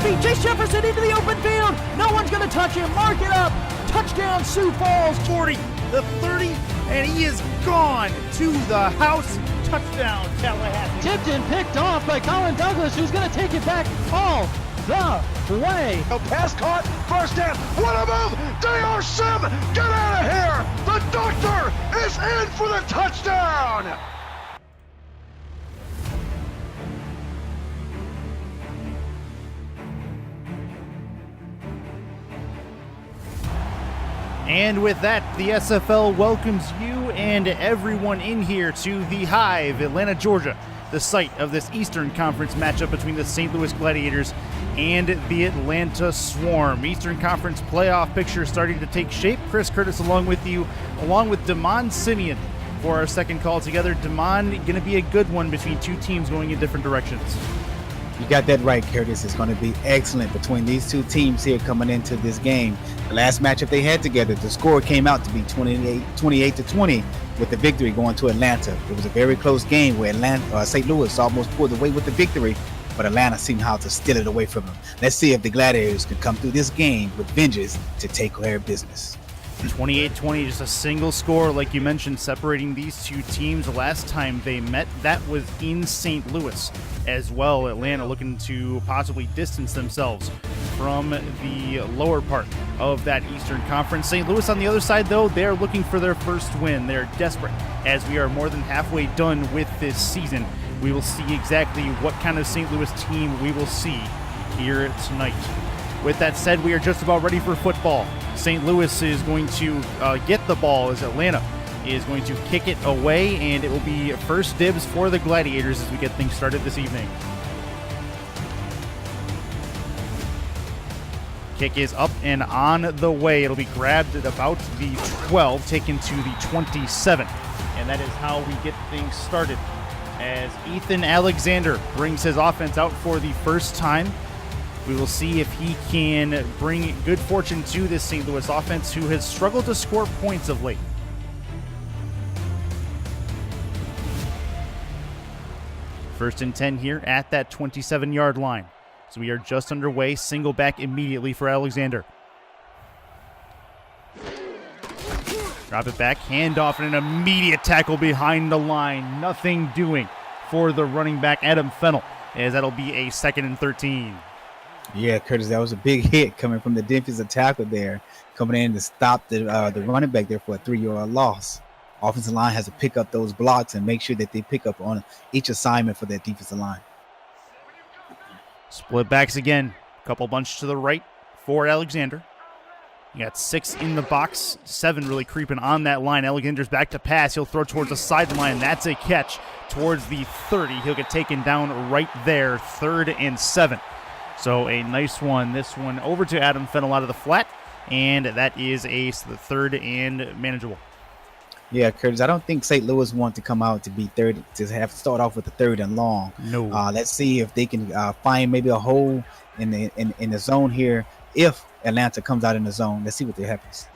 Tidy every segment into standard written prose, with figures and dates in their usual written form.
feet. Chase Jefferson into the open field. No one's going to touch him. Mark it up. Touchdown, Sioux Falls. 40, the 30, and he is gone to the house. Touchdown, Tallahassee. Tipped and picked off by Colin Douglas, who's going to take it back all the way. A pass caught, first down. What a move! Dr. Sim, get out of here! The doctor is in for the touchdown! And with that, the SFL welcomes you and everyone in here to the Hive, Atlanta, Georgia, the site of this Eastern Conference matchup between the St. Louis Gladiators and the Atlanta Swarm. Eastern Conference playoff picture starting to take shape. Chris Curtis along with you, along with Demond Simien for our second call together. Demond, going to be a good one between two teams going in different directions. You got that right, Curtis. It's going to be excellent between these two teams here coming into this game. The last matchup they had together, the score came out to be 28-20 with the victory going to Atlanta. It was a very close game where St. Louis almost pulled away with the victory, but Atlanta seemed how to steal it away from them. Let's see if the Gladiators can come through this game with vengeance to take care of business. 28-20, just a single score, like you mentioned, separating these two teams. The last time they met, that was in St. Louis as well. Atlanta looking to possibly distance themselves from the lower part of that Eastern Conference. St. Louis on the other side, though, they're looking for their first win. They're desperate as we are more than halfway done with this season. We will see exactly what kind of St. Louis team we will see here tonight. With that said, we are just about ready for football. St. Louis is going to get the ball as Atlanta is going to kick it away, and it will be first dibs for the Gladiators as we get things started this evening. Kick is up and on the way. It'll be grabbed at about the 12, taken to the 27. And that is how we get things started as Ethan Alexander brings his offense out for the first time. We will see if he can bring good fortune to this St. Louis offense, who has struggled to score points of late. First and 10 here at that 27-yard line. So we are just underway. Single back immediately for Alexander. Drop it back, handoff, and an immediate tackle behind the line. Nothing doing for the running back, Adam Fennell, as that'll be a 2nd and 13. Yeah, Curtis, that was a big hit coming from the defensive tackle there, coming in to stop the running back there for a 3-yard loss. Offensive line has to pick up those blocks and make sure that they pick up on each assignment for that defensive line. Split backs again. Couple bunch to the right for Alexander. You got 6 in the box, 7 really creeping on that line. Alexander's back to pass. He'll throw towards the sideline. That's a catch towards the 30. He'll get taken down right there, 3rd and 7. So a nice one. This one over to Adam Fennell out of the flat, and that is the 3rd and manageable. Yeah, Curtis, I don't think St. Louis want to come out to be third, to have to start off with a 3rd and long. No. Let's see if they can find maybe a hole in the zone here. If Atlanta comes out in the zone, let's see what happens.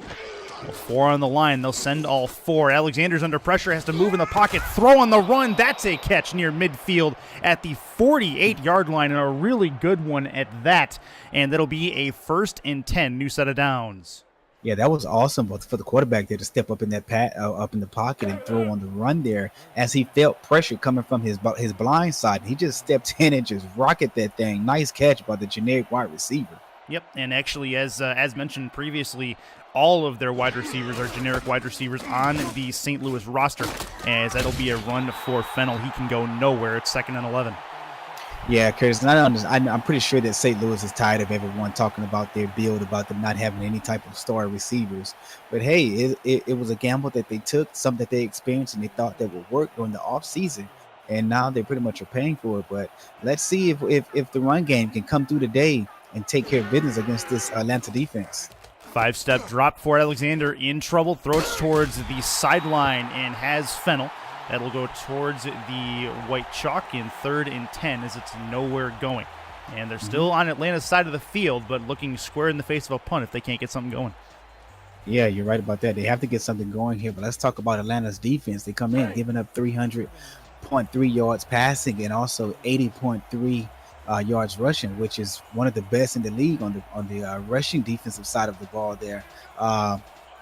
Well, 4 on the line. They'll send all 4. Alexander's under pressure, has to move in the pocket, throw on the run. That's a catch near midfield at the 48-yard line, and a really good one at that. And that'll be a 1st and 10, new set of downs. Yeah, that was awesome, but for the quarterback there to step up in that up in the pocket and throw on the run there, as he felt pressure coming from his blind side. He just stepped in and just rocketed that thing. Nice catch by the generic wide receiver. Yep, and actually, as mentioned previously, all of their wide receivers are generic wide receivers on the St. Louis roster, as that'll be a run for Fennell. He can go nowhere. It's 2nd and 11. Yeah, Curtis, I'm pretty sure that St. Louis is tired of everyone talking about their build, about them not having any type of star receivers. But hey, it was a gamble that they took, something that they experienced and they thought that would work during the offseason. And now they pretty much are paying for it. But let's see if the run game can come through today and take care of business against this Atlanta defense. 5-step drop for Alexander, in trouble, throws towards the sideline and has Fennell. That'll go towards the white chalk in 3rd and 10 as it's nowhere going. And they're still on Atlanta's side of the field, but looking square in the face of a punt if they can't get something going. Yeah, you're right about that. They have to get something going here. But let's talk about Atlanta's defense. They come in giving up 300.3 yards passing and also 80.3 yards rushing, which is one of the best in the league on the rushing defensive side of the ball there.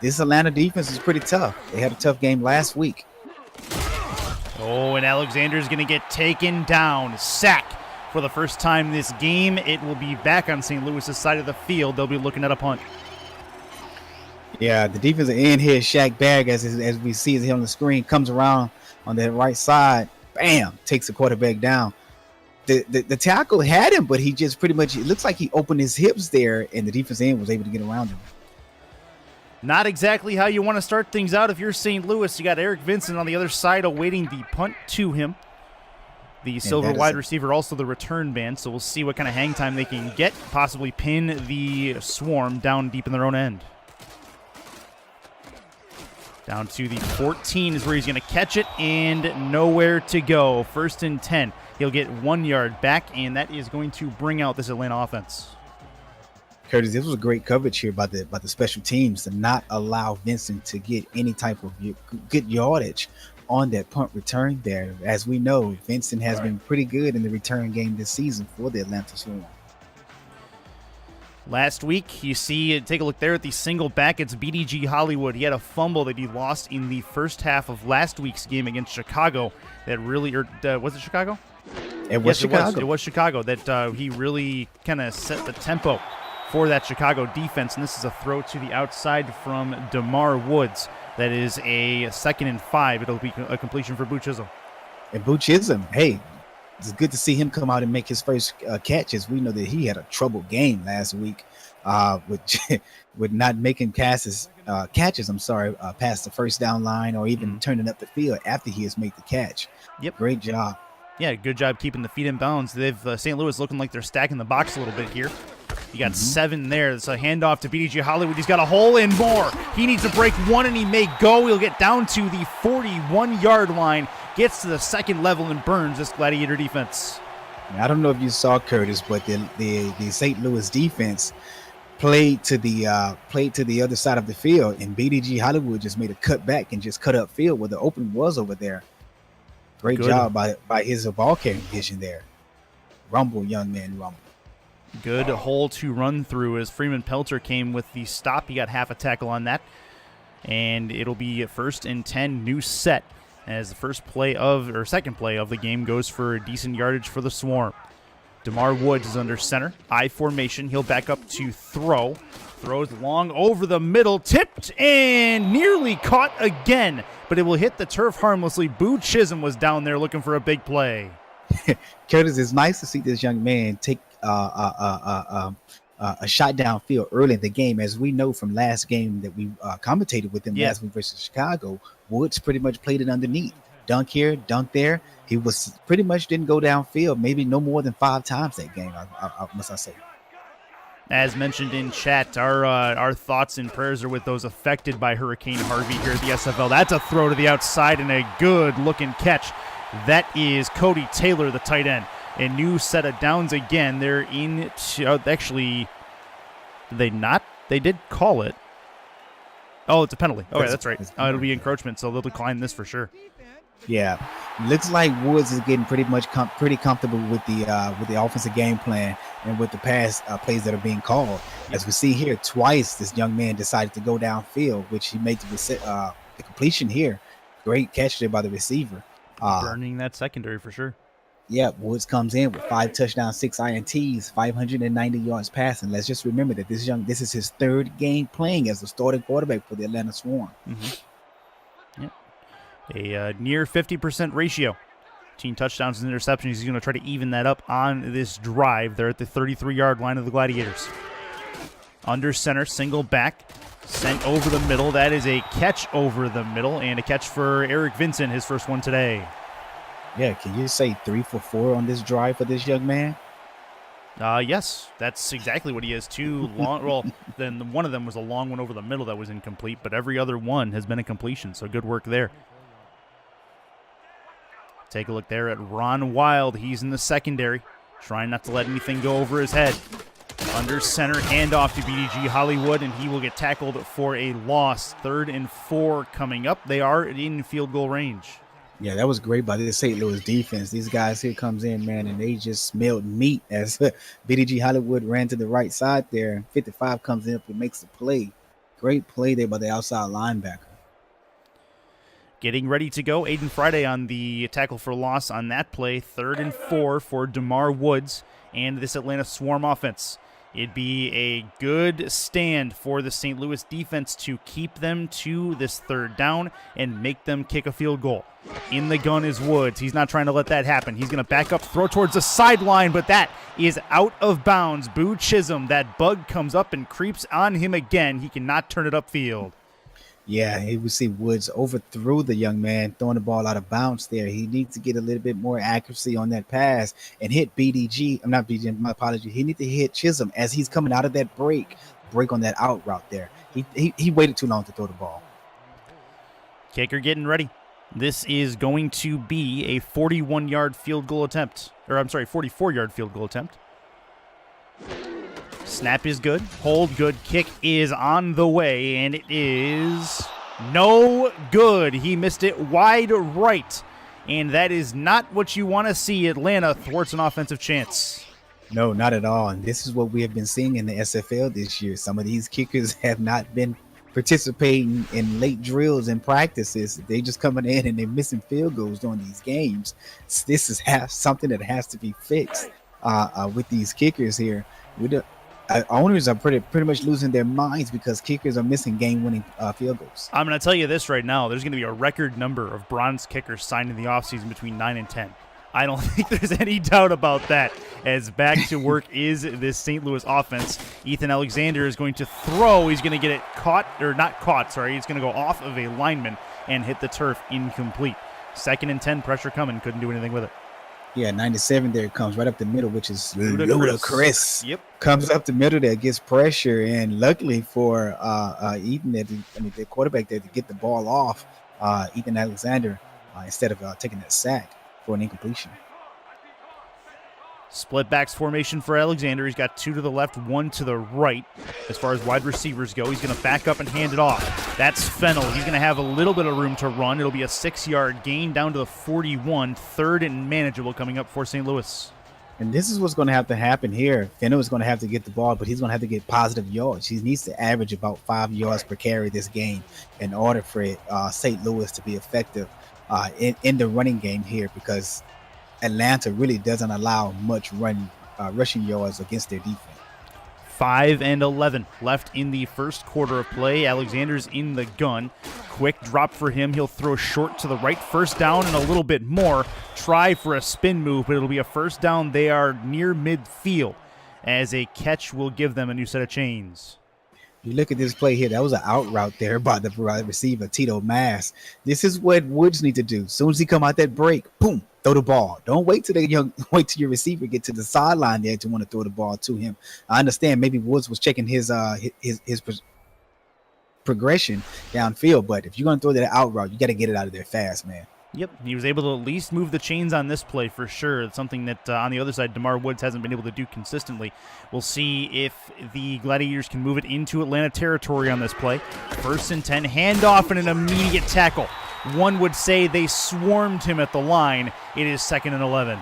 This Atlanta defense is pretty tough. They had a tough game last week. Oh, and Alexander's going to get taken down. Sack for the first time this game. It will be back on St. Louis's side of the field. They'll be looking at a punt. Yeah, the defensive end here, Shaq Barrett, as we see here on the screen, comes around on that right side. Bam! Takes the quarterback down. The tackle had him, but he just pretty much, it looks like he opened his hips there, and the defensive end was able to get around him. Not exactly how you want to start things out if you're St. Louis. You got Eric Vincent on the other side awaiting the punt to him. The silver wide receiver, also the return man, so we'll see what kind of hang time they can get, possibly pin the Swarm down deep in their own end. Down to the 14 is where he's going to catch it, and nowhere to go. 1st and 10. He'll get 1 yard back, and that is going to bring out this Atlanta offense. Curtis, this was a great coverage here by the special teams to not allow Vincent to get any type of good yardage on that punt return there. As we know, Vincent has been pretty good in the return game this season for the Atlanta Swarm. Last week, you see, take a look there at the single back. It's BDG Hollywood. He had a fumble that he lost in the first half of last week's game against Chicago. That really, was it Chicago? It was Chicago. It was Chicago that he really kind of set the tempo for that Chicago defense. And this is a throw to the outside from DeMar Woods. That is a 2nd and 5. It'll be a completion for Boo Chisholm. And Boo Chisholm, hey, it's good to see him come out and make his first catches. We know that he had a troubled game last week with not making catches, past the first down line or even turning up the field after he has made the catch. Yep. Great job. Yeah, good job keeping the feet in bounds. They've St. Louis looking like they're stacking the box a little bit here. You got 7 there. It's a handoff to BDG Hollywood. He's got a hole and more. He needs to break 1, and he may go. He'll get down to the 41-yard line, gets to the 2nd level, and burns this Gladiator defense. I don't know if you saw, Curtis, but the St. Louis defense played to the other side of the field, and BDG Hollywood just made a cut back and just cut up field where the open was over there. Great job by his ball carrying vision there. Rumble, young man, rumble. Good hole to run through as Freeman Pelter came with the stop. He got half a tackle on that. And it'll be 1st and 10, new set, as the second play of the game goes for decent yardage for the Swarm. DeMar Woods is under center. I formation. He'll back up to throw. Throws long over the middle. Tipped and nearly caught again. But it will hit the turf harmlessly. Boo Chisholm was down there looking for a big play. Curtis, it's nice to see this young man take a shot downfield early in the game. As we know from last game that we commentated with him last week versus Chicago, Woods pretty much played it underneath. Dunk here, dunk there. He was pretty much didn't go downfield, maybe no more than 5 times that game, must I say. As mentioned in chat, our thoughts and prayers are with those affected by Hurricane Harvey here at the SFL. That's a throw to the outside and a good-looking catch. That is Cody Taylor, the tight end. A new set of downs again. They're in. Actually, did they not? They did call it. Oh, it's a penalty. Okay, that's right. It'll be encroachment, so they'll decline this for sure. Yeah, looks like Woods is getting pretty comfortable with the offensive game plan and with the pass plays that are being called. As we see here, twice this young man decided to go downfield, which he made the completion here. Great catch there by the receiver. Burning that secondary for sure. Yeah, Woods comes in with 5 touchdowns, 6 INTs, 590 yards passing. Let's just remember that this is his 3rd game playing as the starting quarterback for the Atlanta Swarm. Yep. A near 50% ratio between touchdowns and interceptions. He's going to try to even that up on this drive. They're at the 33-yard line of the Gladiators. Under center, single back, sent over the middle. That is a catch over the middle and a catch for Eric Vincent, his first one today. Yeah, can you say 3 for 4 on this drive for this young man? Yes, that's exactly what he has. 2 long. Well, then one of them was a long one over the middle that was incomplete, but every other one has been a completion, so good work there. Take a look there at Ron Wild. He's in the secondary, trying not to let anything go over his head. Under center, handoff to BDG Hollywood, and he will get tackled for a loss. 3rd and 4 coming up. They are in field goal range. Yeah, that was great by this St. Louis defense. These guys here comes in, man, and they just smelled meat as BDG Hollywood ran to the right side there. 55 comes in and makes the play. Great play there by the outside linebacker. Getting ready to go. Aiden Friday on the tackle for loss on that play. 3rd and 4 for DeMar Woods and this Atlanta Swarm offense. It'd be a good stand for the St. Louis defense to keep them to this 3rd down and make them kick a field goal. In the gun is Woods. He's not trying to let that happen. He's going to back up, throw towards the sideline, but that is out of bounds. Boo Chisholm, that bug comes up and creeps on him again. He cannot turn it upfield. Yeah, he would see Woods overthrew the young man, throwing the ball out of bounds there. He needs to get a little bit more accuracy on that pass and hit BDG. I'm not BDG, my apology. He needs to hit Chisholm as he's coming out of that break on that out route there. He waited too long to throw the ball. Kicker getting ready. This is going to be a 41-yard field goal attempt. Or, I'm sorry, 44-yard field goal attempt. Snap is good. Hold good. Kick is on the way, and it is no good. He missed it wide right, and that is not what you want to see. Atlanta thwarts an offensive chance. No, not at all. And this is what we have been seeing in the SFL this year. Some of these kickers have not been participating in late drills and practices. They just coming in and they're missing field goals during these games. This is something that has to be fixed with these kickers here. Owners are pretty much losing their minds because kickers are missing game-winning field goals. I'm going to tell you this right now. There's going to be a record number of bronze kickers signed in the offseason between 9 and 10. I don't think there's any doubt about that, as back to work is this St. Louis offense. Ethan Alexander is going to throw. He's going to get it caught, or not caught, sorry. He's going to go off of a lineman and hit the turf incomplete. 2nd and 10, pressure coming. Couldn't do anything with it. Yeah, 97 there comes right up the middle, which is ludicrous. Yep. Comes up the middle there, gets pressure, and luckily for Ethan, the quarterback there, to get the ball off, Ethan Alexander, instead of taking that sack for an incompletion. Split backs formation for Alexander. He's got 2 to the left, 1 to the right. As far as wide receivers go, he's going to back up and hand it off. That's Fennell. He's going to have a little bit of room to run. It'll be a 6-yard gain down to the 41. 3rd and manageable coming up for St. Louis. And this is what's going to have to happen here. Fennell is going to have to get the ball, but he's going to have to get positive yards. He needs to average about 5 yards per carry this game in order for St. Louis to be effective in the running game here, because Atlanta really doesn't allow much rushing yards against their defense. 5 and 11 left in the first quarter of play. Alexander's in the gun. Quick drop for him. He'll throw short to the right. 1st down and a little bit more. Try for a spin move, but it'll be a 1st down. They are near midfield, as a catch will give them a new set of chains. You look at this play here. That was an out route there by the receiver, Tito Mass. This is what Woods need to do. As soon as he come out that break, boom, throw the ball. Don't wait till your receiver get to the sideline there to want to throw the ball to him. I understand maybe Woods was checking his progression downfield, but if you're going to throw that out route, you got to get it out of there fast, man. Yep, he was able to at least move the chains on this play for sure. It's something that on the other side, DeMar Woods hasn't been able to do consistently. We'll see if the Gladiators can move it into Atlanta territory on this play. 1st and 10, handoff and an immediate tackle. One would say they swarmed him at the line. It is 2nd and 11.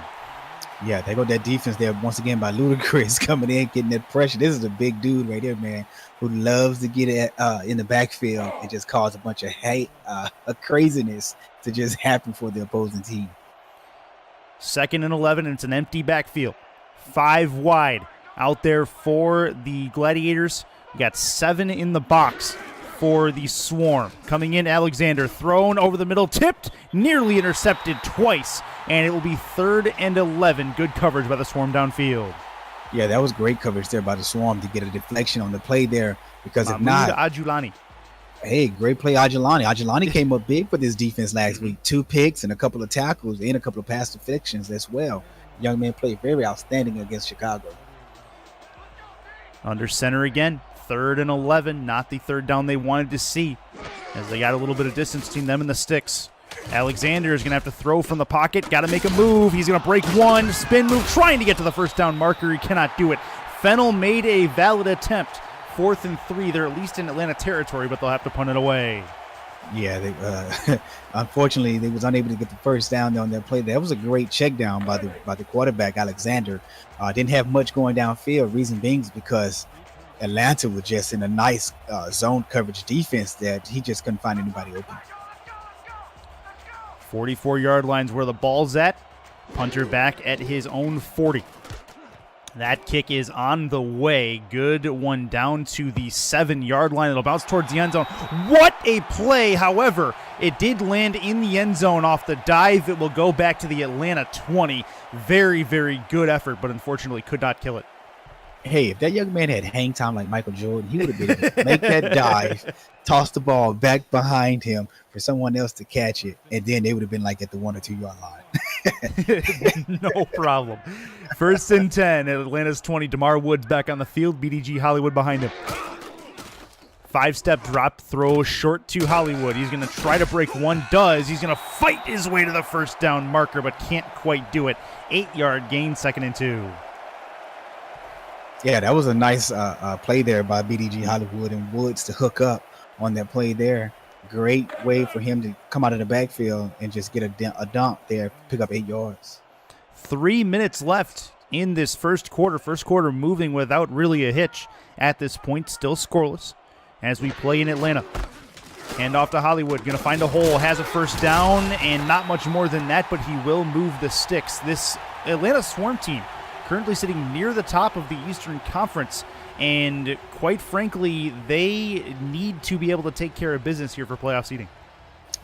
Yeah, they got that defense there once again by Ludacris coming in, getting that pressure. This is a big dude right here, man, who loves to get it in the backfield and just cause a bunch of hate, craziness to just happen for the opposing team. 2nd and 11, and it's an empty backfield. 5 wide out there for the Gladiators. We got 7 in the box for the Swarm. Coming in, Alexander, thrown over the middle, tipped, nearly intercepted twice, and it will be 3rd and 11. Good coverage by the Swarm downfield. Yeah, that was great coverage there by the Swarm to get a deflection on the play there, because if Mahmoud not, Ajulani. Hey, great play, Ajulani. Ajulani came up big for this defense last week. 2 picks and a couple of tackles and a couple of pass deflections as well. Young man played very outstanding against Chicago. Under center again. 3rd and 11. Not the 3rd down they wanted to see, as they got a little bit of distance between them and the sticks. Alexander is going to have to throw from the pocket. Got to make a move. He's going to break one. Spin move, trying to get to the 1st down marker. He cannot do it. Fennell made a valid attempt. 4th and 3. They're at least in Atlanta territory, but they'll have to punt it away. Yeah, unfortunately they was unable to get the first down on that play. That was a great check down by the quarterback Alexander. Didn't have much going downfield. Reason being is because Atlanta was just in a nice zone coverage defense that he just couldn't find anybody open. 44-yard line's where the ball's at. Punter back at his own 40. That kick is on the way. Good one down to the 7-yard line. It'll bounce towards the end zone. What a play. However, it did land in the end zone off the dive. It will go back to the Atlanta 20. Very, very good effort, but unfortunately could not kill it. Hey, if that young man had hang time like Michael Jordan, he would have been able to make that dive, toss the ball back behind him for someone else to catch it, and then they would have been like at the 1 or 2 yard line. No problem. 1st and 10 at Atlanta's 20. DeMar Woods back on the field. BDG Hollywood behind him. 5-step drop throw short to Hollywood. He's going to try to break one. Does. He's going to fight his way to the first down marker, but can't quite do it. 8-yard gain, 2nd and 2. Yeah, that was a nice play there by BDG Hollywood and Woods to hook up on that play there. Great way for him to come out of the backfield and just get a dump there, pick up 8 yards. 3 minutes left in this first quarter. First quarter moving without really a hitch at this point. Still scoreless as we play in Atlanta. Hand off to Hollywood. Going to find a hole. Has a first down and not much more than that, but he will move the sticks. This Atlanta Swarm team currently sitting near the top of the Eastern Conference, and quite frankly, they need to be able to take care of business here for playoff seeding.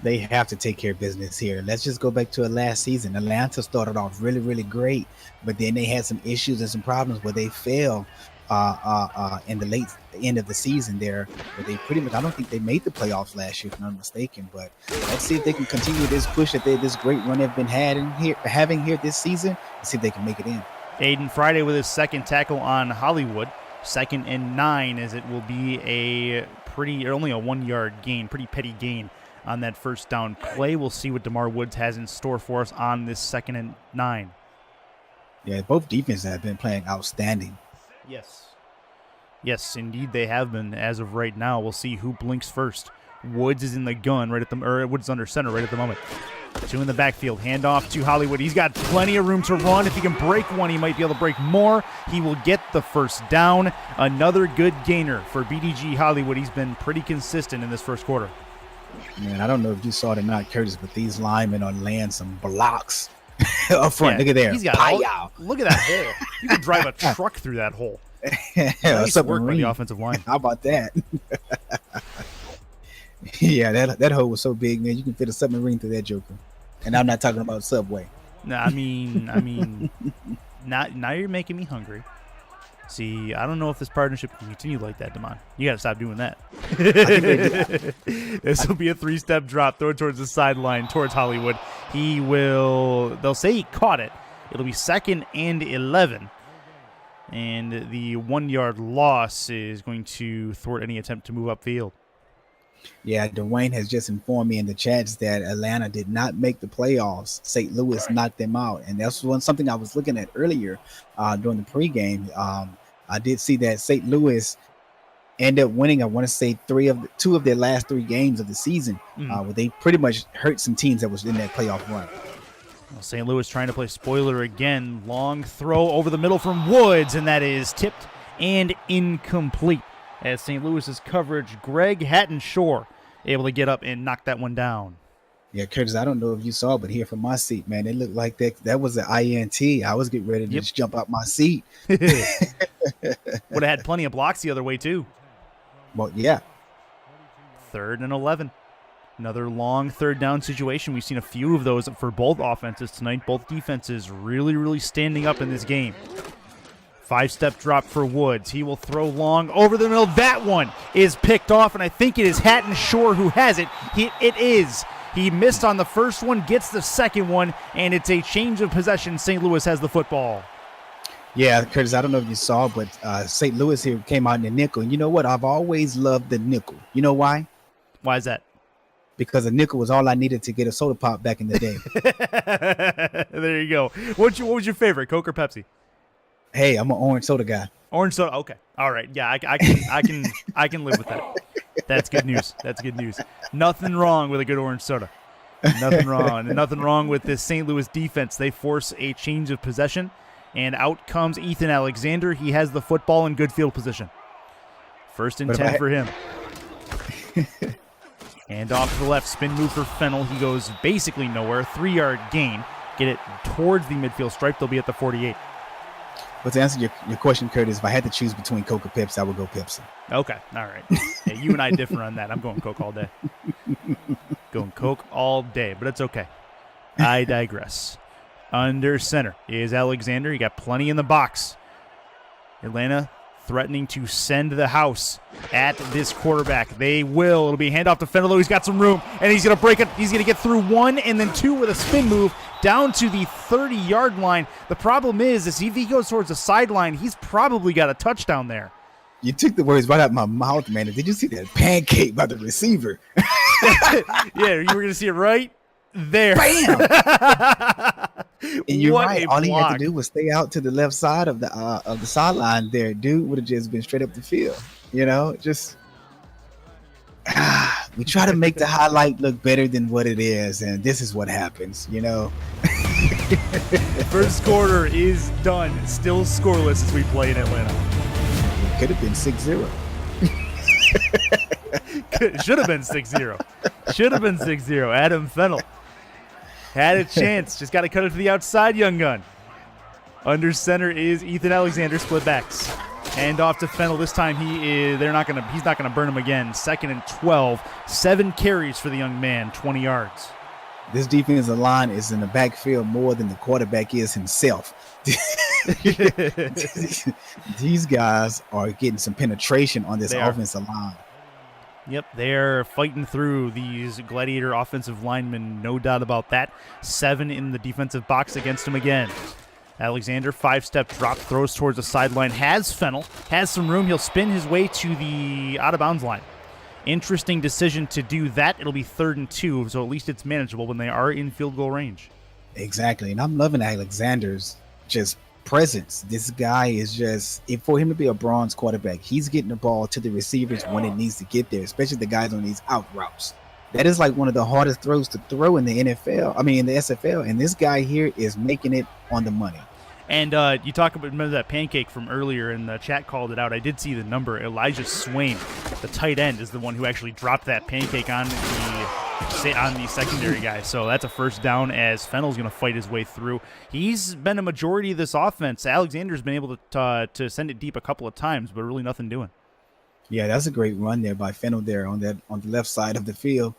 They have to take care of business here. Let's just go back to last season. Atlanta started off really, really great, but then they had some issues and some problems where they fell in the end of the season there. But they pretty much, I don't think they made the playoffs last year, if I'm not mistaken. But let's see if they can continue this push that this great run they've been having here this season, and see if they can make it in. Aiden Friday with his second tackle on Hollywood. 2nd and 9, as it will be only a 1-yard gain, pretty petty gain on that first down play. We'll see what DeMar Woods has in store for us on this 2nd and 9. Yeah, both defenses have been playing outstanding. Yes, indeed they have been as of right now. We'll see who blinks first. Woods is in the gun Woods is under center right at the moment. 2 in the backfield. Hand off to Hollywood. He's got plenty of room to run. If he can break one, he might be able to break more. He will get the first down. Another good gainer for BDG Hollywood. He's been pretty consistent in this first quarter. Man, I don't know if you saw it or not, Curtis, but these linemen are laying some blocks up front. Look at there. Look at that hole. You could drive a truck through that hole. Nice work by the offensive line. How about that? Yeah, that hole was so big, man. You can fit a submarine through that joker. And I'm not talking about Subway. No, I mean, now you're making me hungry. See, I don't know if this partnership can continue like that, Demond. You got to stop doing that. This will be a 3-step drop, throw it towards the sideline, towards Hollywood. They'll say he caught it. It'll be 2nd and 11. And the 1-yard loss is going to thwart any attempt to move upfield. Yeah, Dwayne has just informed me in the chats that Atlanta did not make the playoffs. St. Louis knocked them out, and that's something I was looking at earlier during the pregame. I did see that St. Louis ended up winning, I want to say, 2 of their last 3 games of the season, where they pretty much hurt some teams that was in that playoff run. Well, St. Louis trying to play spoiler again. Long throw over the middle from Woods, and that is tipped and incomplete. As St. Louis's coverage, Greg Hatton-Shore able to get up and knock that one down. Yeah, Curtis, I don't know if you saw, but here from my seat, man, it looked like that was an INT. I was getting ready to just jump out my seat. Would have had plenty of blocks the other way, too. Well, yeah. 3rd and 11. Another long 3rd down situation. We've seen a few of those for both offenses tonight. Both defenses really, really standing up in this game. 5-step drop for Woods. He will throw long over the middle. That one is picked off, and I think it is Hatton-Shore who has it. It is. He missed on the first one, gets the second one, and it's a change of possession. St. Louis has the football. Yeah, Curtis, I don't know if you saw, but St. Louis here came out in the nickel. And you know what? I've always loved the nickel. You know why? Why is that? Because a nickel was all I needed to get a soda pop back in the day. There you go. What was your favorite, Coke or Pepsi? Hey, I'm an orange soda guy. Orange soda. Okay. All right. Yeah, I can live with that. That's good news. That's good news. Nothing wrong with a good orange soda. Nothing wrong. And nothing wrong with this St. Louis defense. They force a change of possession, and out comes Ethan Alexander. He has the football in good field position. 1st and 10 for him. And off to the left, spin move for Fennel. He goes basically nowhere. 3-yard gain. Get it towards the midfield stripe. They'll be at the 48. But to answer your question, Curtis, if I had to choose between Coke or Pepsi, I would go Pepsi. Okay, all right. Yeah, you and I differ on that. I'm going Coke all day. Going Coke all day, but it's okay. I digress. Under center is Alexander. He got plenty in the box. Atlanta threatening to send the house at this quarterback. They will. It'll be a handoff to Fennel. He's got some room, and he's going to break it. He's going to get through 1 and then 2 with a spin move down to the 30-yard line. The problem is if he goes towards the sideline, he's probably got a touchdown there. You took the words right out of my mouth, man. Did you see that pancake by the receiver? Yeah, you were going to see it right there. Bam! And you're What right. a All he had block. to do was stay out to the left side of the sideline there. Dude would have just been straight up the field. You know, just we try to make the highlight look better than what it is, and this is what happens. You know. First quarter is done. Still scoreless as we play in Atlanta. It could have been 6-0. Should have been 6-0. Should have been 6-0. Adam Fennel had a chance. Just got to cut it to the outside, young gun. Under center is Ethan Alexander, split backs. Hand off to Fennel. This time he's not gonna burn him again. 2nd and 12. 7 carries for the young man, 20 yards. This defensive line is in the backfield more than the quarterback is himself. These guys are getting some penetration on this offensive line. Yep, they're fighting through these Gladiator offensive linemen, no doubt about that. 7 in the defensive box against him again. Alexander, 5-step drop, throws towards the sideline, has Fennel, has some room. He'll spin his way to the out-of-bounds line. Interesting decision to do that. It'll be 3rd and 2, so at least it's manageable when they are in field goal range. Exactly, and I'm loving Alexander's just presence. This guy is just, for him to be a bronze quarterback, he's getting the ball to the receivers when it needs to get there, especially the guys on these out routes. That is like one of the hardest throws to throw in the NFL, in the SFL, and this guy here is making it on the money. And you talk about, remember that pancake from earlier, and the chat called it out. I did see the number. Elijah Swain, the tight end, is the one who actually dropped that pancake on the secondary guy. So that's a first down as Fennel's going to fight his way through. He's been a majority of this offense. Alexander's been able to send it deep a couple of times, but really nothing doing. Yeah, that's a great run there by Fennel there on the left side of the field,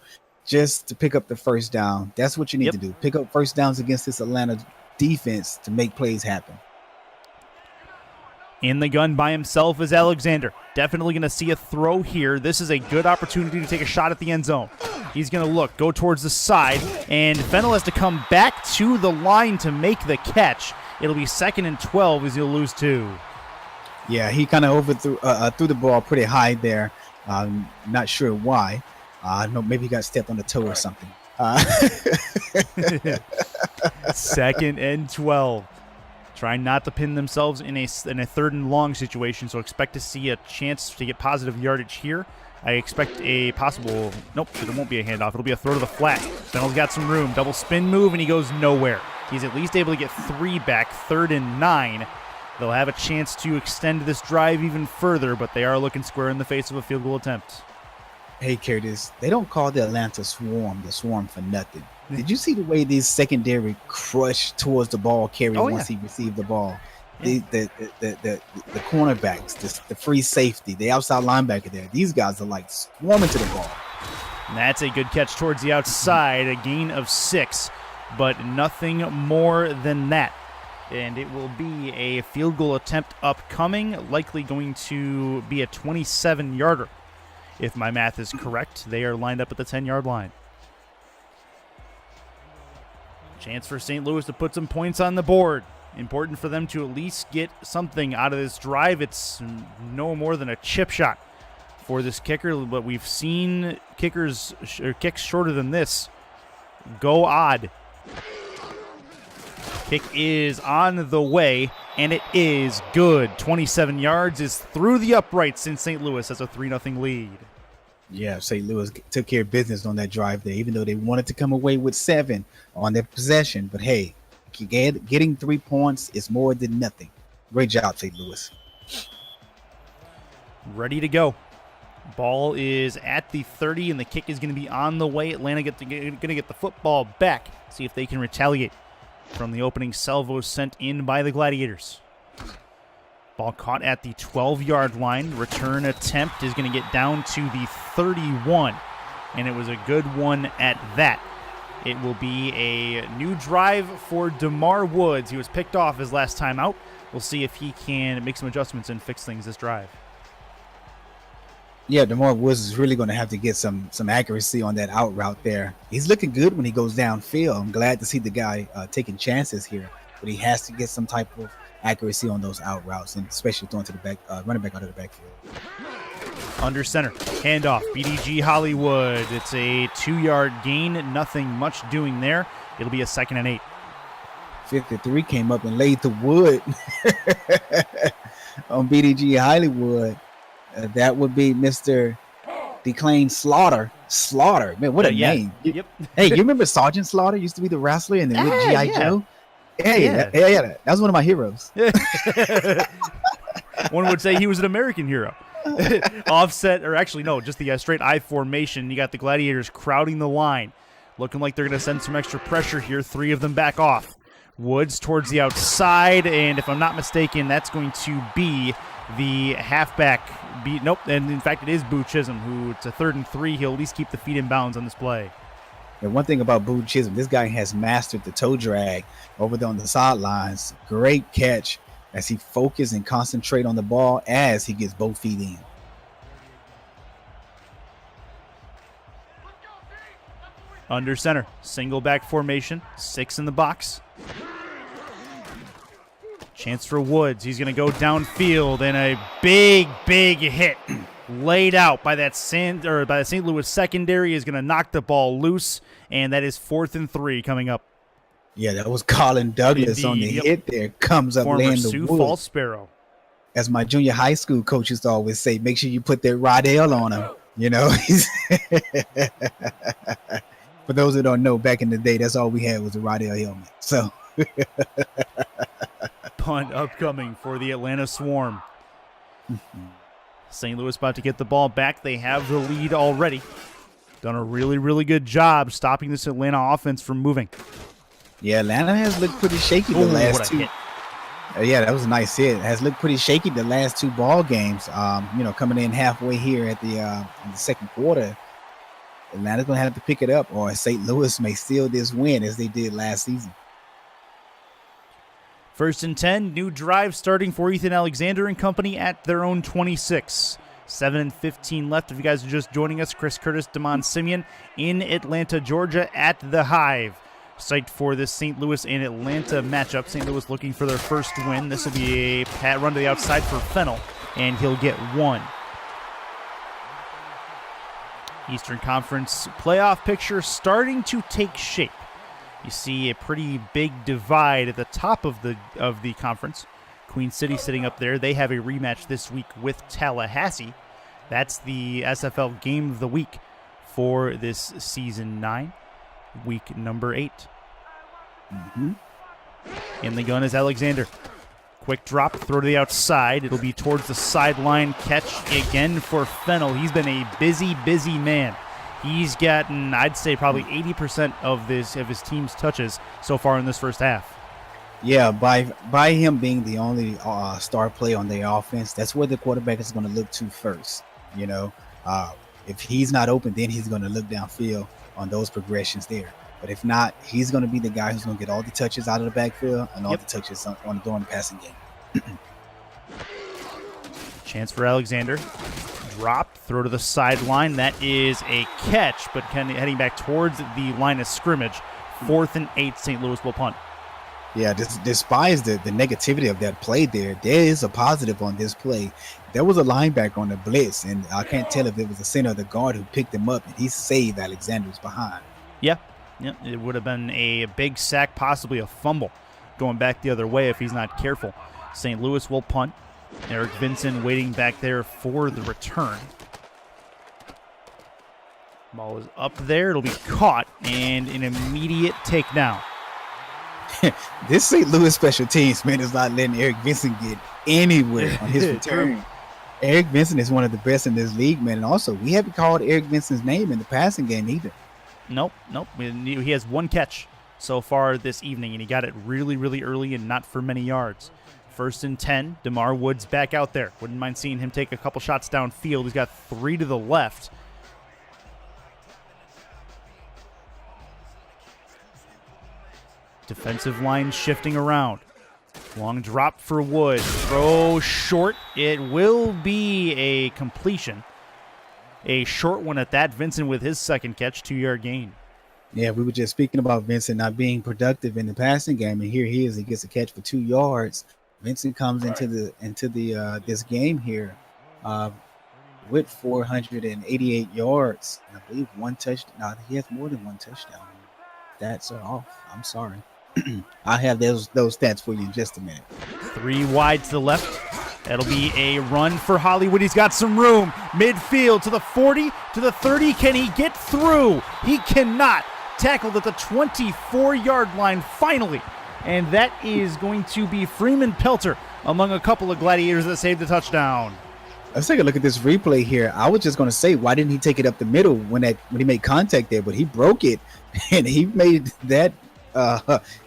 just to pick up the first down. That's what you need to do. Pick up first downs against this Atlanta defense to make plays happen. In the gun by himself is Alexander. Definitely going to see a throw here. This is a good opportunity to take a shot at the end zone. He's going to go towards the side, and Fennel has to come back to the line to make the catch. It'll be 2nd and 12 as he'll lose 2. Yeah, he kind of overthrew threw the ball pretty high there. Not sure why. No, maybe he got stepped on the toe or something. 2nd and 12. Trying not to pin themselves in a 3rd and long situation, so expect to see a chance to get positive yardage here. I expect a possible, nope, it won't be a handoff. It'll be a throw to the flat. Fennel's got some room. Double spin move, and he goes nowhere. He's at least able to get 3 back, 3rd and 9. They'll have a chance to extend this drive even further, but they are looking square in the face of a field goal attempt. Hey, Curtis, they don't call the Atlanta Swarm the Swarm for nothing. Did you see the way these secondary crushed towards the ball carrier once he received the ball? Yeah. The cornerbacks, the free safety, the outside linebacker there, these guys are like swarming to the ball. And that's a good catch towards the outside, a gain of 6, but nothing more than that. And it will be a field goal attempt upcoming, likely going to be a 27-yarder. If my math is correct, they are lined up at the 10-yard line. Chance for St. Louis to put some points on the board. Important for them to at least get something out of this drive. It's no more than a chip shot for this kicker, but we've seen kicks shorter than this go odd. Kick is on the way, and it is good. 27 yards is through the uprights in St. Louis as a 3-0 lead. Yeah, St. Louis took care of business on that drive there, even though they wanted to come away with 7 on their possession. But hey, getting 3 points is more than nothing. Great job, St. Louis. Ready to go. Ball is at the 30, and the kick is going to be on the way. Atlanta going to get the football back. See if they can retaliate from the opening salvo sent in by the Gladiators. Ball caught at the 12-yard line. Return attempt is going to get down to the 31, and it was a good one at that. It will be a new drive for DeMar Woods. He was picked off his last time out. We'll see if he can make some adjustments and fix things this drive. Yeah, DeMar Woods is really going to have to get some accuracy on that out route there. He's looking good when he goes downfield. I'm glad to see the guy taking chances here, but he has to get some type of accuracy on those out routes, and especially throwing to the back, running back out of the backfield. Under center, handoff, BDG Hollywood. It's a 2-yard gain, nothing much doing there. It'll be a 2nd and 8. 53 came up and laid the wood on BDG Hollywood. That would be Mr. Declane Slaughter. Slaughter, man, what a name! Yep. Hey, you remember Sergeant Slaughter used to be the wrestler in the G.I. Joe? Hey, yeah. That was one of my heroes. One would say he was an American hero. Offset, or actually no, just the straight I formation. You got the Gladiators crowding the line, looking like they're going to send some extra pressure here. 3 of them back off. Woods towards the outside, and if I'm not mistaken, that's going to be the halfback. Nope, and in fact, it is Boo Chisholm, who it's a 3rd and 3. He'll at least keep the feet in bounds on this play. And one thing about Boo Chisholm, this guy has mastered the toe drag over there on the sidelines. Great catch as he focuses and concentrate on the ball as he gets both feet in. Under center, single back formation, 6 in the box. Chance for Woods. He's going to go downfield, and a big hit laid out by that St. Louis secondary is going to knock the ball loose, and that is 4th and 3 coming up. Yeah, that was Colin Douglas on the hit there. Comes up, former laying the Sioux wood. Falls Sparrow. As my junior high school coach used to always say, make sure you put that Rodell on him. You know, for those that don't know, back in the day, that's all we had was a Rodell helmet. So punt upcoming for the Atlanta Swarm. St. Louis about to get the ball back. They have the lead already. Done a really good job stopping this Atlanta offense from moving. Yeah, Atlanta has looked pretty shaky the last 2. Yeah, that was a nice hit. It has looked pretty shaky the last 2 ball games. Coming in halfway here at the in the second quarter, Atlanta's gonna have to pick it up, or St. Louis may steal this win as they did last season. 1st and 10, new drive starting for Ethan Alexander and company at their own 26. 7:15 left. If you guys are just joining us, Curtis, Demond Simien in Atlanta, Georgia at the Hive. Psyched for this St. Louis and Atlanta matchup. St. Louis looking for their first win. This will be a pat run to the outside for Fennell, and he'll get 1. Eastern Conference playoff picture starting to take shape. You see a pretty big divide at the top of the conference. Queen City sitting up there. They have a rematch this week with Tallahassee. That's the SFL Game of the Week for this Season 9, week number 8. In the gun is Alexander. Quick drop, throw to the outside. It'll be towards the sideline. Catch again for Fennell. He's been a busy man. He's gotten, I'd say, probably 80% of his team's touches so far in this first half. Yeah, by him being the only star player on their offense, that's where the quarterback is going to look to first. You know, if he's not open, then he's going to look downfield on those progressions there. But if not, he's going to be the guy who's going to get all the touches out of the backfield and all the touches during the passing game. Chance for Alexander. Drop, throw to the sideline. That is a catch, but heading back towards the line of scrimmage. 4th and 8, St. Louis will punt. Yeah, despite the negativity of that play there is a positive on this play. There was a linebacker on the blitz, and I can't tell if it was the center or the guard who picked him up, and he saved Alexander's behind. Yeah, it would have been a big sack, possibly a fumble, going back the other way if he's not careful. St. Louis will punt. Eric Vinson waiting back there for the return. Ball is up there. It'll be caught and an immediate takedown. This St. Louis special teams, man, is not letting Eric Vincent get anywhere on his return. Eric Vincent is one of the best in this league, man. And also, we haven't called Eric Vincent's name in the passing game either. Nope. He has one catch so far this evening, and he got it really, really early and not for many yards. 1st and 10, DeMar Woods back out there. Wouldn't mind seeing him take a couple shots downfield. He's got 3 to the left. Defensive line shifting around. Long drop for Woods. Throw short. It will be a completion. A short one at that. Vincent with his second catch, 2-yard gain. Yeah, we were just speaking about Vincent not being productive in the passing game, and here he is. He gets a catch for 2 yards. Vincent comes into the this game here with 488 yards. And I believe 1 touchdown. No, he has more than 1 touchdown. Stats are off. I'm sorry. I'll have those stats for you in just a minute. 3 wide to the left. That'll be a run for Hollywood. He's got some room. Midfield to the 40, to the 30. Can he get through? He cannot. Tackled at the 24-yard line finally. And that is going to be Freeman Pelter among a couple of Gladiators that saved the touchdown. Let's take a look at this replay here. I was just going to say, why didn't he take it up the middle when he made contact there? But he broke it, and he made that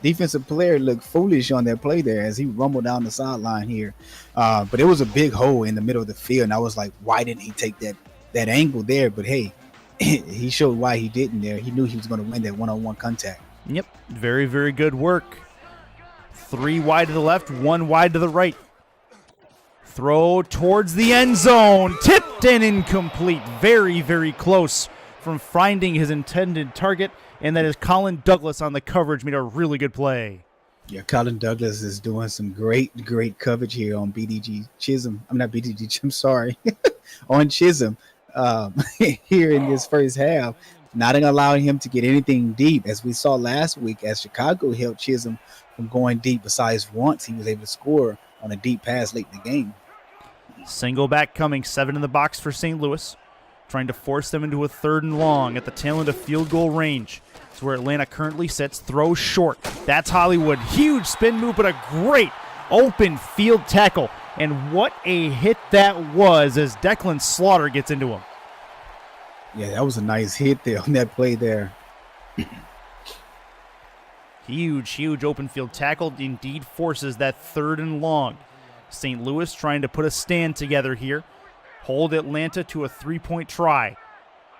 defensive player look foolish on that play there as he rumbled down the sideline here. But it was a big hole in the middle of the field, and I was like, why didn't he take that angle there? But hey, he showed why he didn't there. He knew he was going to win that one-on-one contact. Yep, very, very good work. 3 wide to the left, 1 wide to the right. Throw towards the end zone. Tipped and incomplete. Very, very close from finding his intended target. And that is Colin Douglas on the coverage. Made a really good play. Yeah, Colin Douglas is doing some great coverage here on BDG Chisholm. I'm not BDG, I'm sorry. On Chisholm here in this first half. Not allowing him to get anything deep, as we saw last week as Chicago held Chisholm from going deep. Besides once, he was able to score on a deep pass late in the game. Single back coming, 7 in the box for St. Louis. Trying to force them into a 3rd and long at the tail end of field goal range. It's where Atlanta currently sits. Throw short. That's Hollywood. Huge spin move, but a great open field tackle. And what a hit that was as Declan Slaughter gets into him. Yeah, that was a nice hit there on that play there. Huge open field tackle indeed forces that 3rd and long. St. Louis trying to put a stand together here. Hold Atlanta to a 3-point try.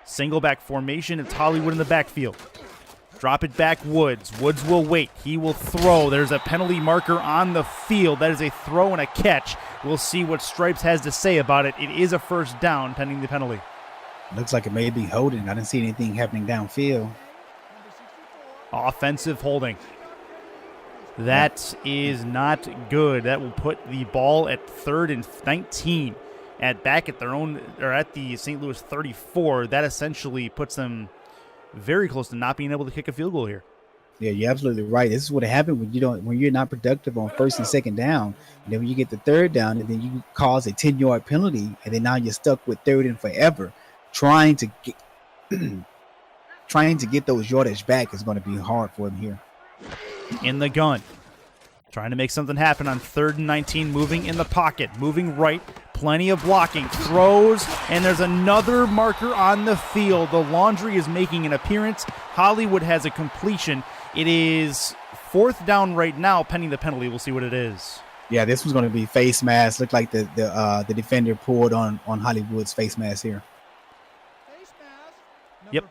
Single back formation. It's Hollywood in the backfield. Drop it back, Woods. Woods will wait. He will throw. There's a penalty marker on the field. That is a throw and a catch. We'll see what Stripes has to say about it. It is a 1st down pending the penalty. Looks like it may be holding. I didn't see anything happening downfield. Offensive holding. That is not good. That will put the ball at 3rd and 19 back at their own, or at the St. Louis 34. That essentially puts them very close to not being able to kick a field goal here. Yeah, you're absolutely right. This is what happened when you're not productive on 1st and 2nd down, and then when you get the 3rd down, and then you cause a 10-yard penalty, and then now you're stuck with 3rd and forever. Trying to get those yardage back is going to be hard for him here. In the gun. Trying to make something happen on 3rd and 19, moving in the pocket, moving right, plenty of blocking, throws, and there's another marker on the field. The laundry is making an appearance. Hollywood has a completion. It is 4th down right now, pending the penalty. We'll see what it is. Yeah, this was going to be face mask. Looked like the defender pulled on Hollywood's face mask here. Yep.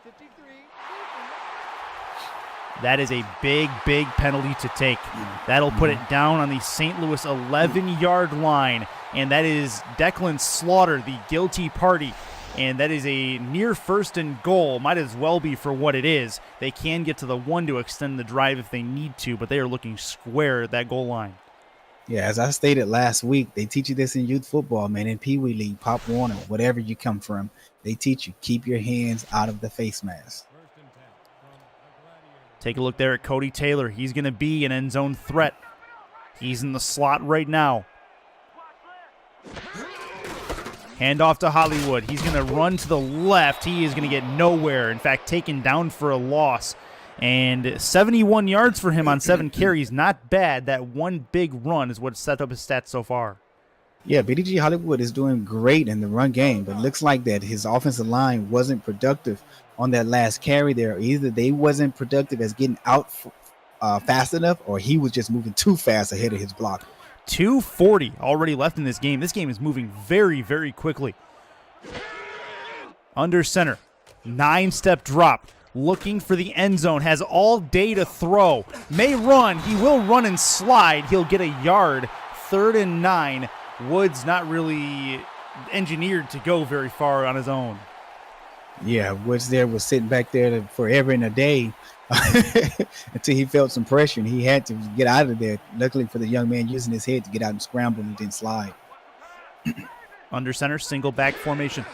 That is a big penalty to take. That'll put it down on the St. Louis 11-yard line, and that is Declan Slaughter, the guilty party. And that is a near 1st and goal. Might as well be for what it is. They can get to the 1 to extend the drive if they need to, but they are looking square at that goal line. Yeah, as I stated last week, they teach you this in youth football, man. In Pee Wee League, Pop Warner, whatever you come from, they teach you, keep your hands out of the face mask. Take a look there at Cody Taylor. He's going to be an end zone threat. He's in the slot right now. Hand off to Hollywood. He's going to run to the left. He is going to get nowhere. In fact, taken down for a loss. And 71 yards for him on 7 carries. Not bad. That one big run is what set up his stats so far. Yeah, BDG Hollywood is doing great in the run game, but it looks like that his offensive line wasn't productive on that last carry there. Either they wasn't productive as getting out fast enough, or he was just moving too fast ahead of his block. 2:40 already left in this game. This game is moving very, very quickly. Under center, 9-step drop. Looking for the end zone, has all day to throw. May run, he will run and slide. He'll get a yard. 3rd and 9. Woods not really engineered to go very far on his own. Yeah, Woods there was sitting back there forever and a day until he felt some pressure, and he had to get out of there. Luckily for the young man, using his head to get out and scramble and didn't slide. Under center, single back formation.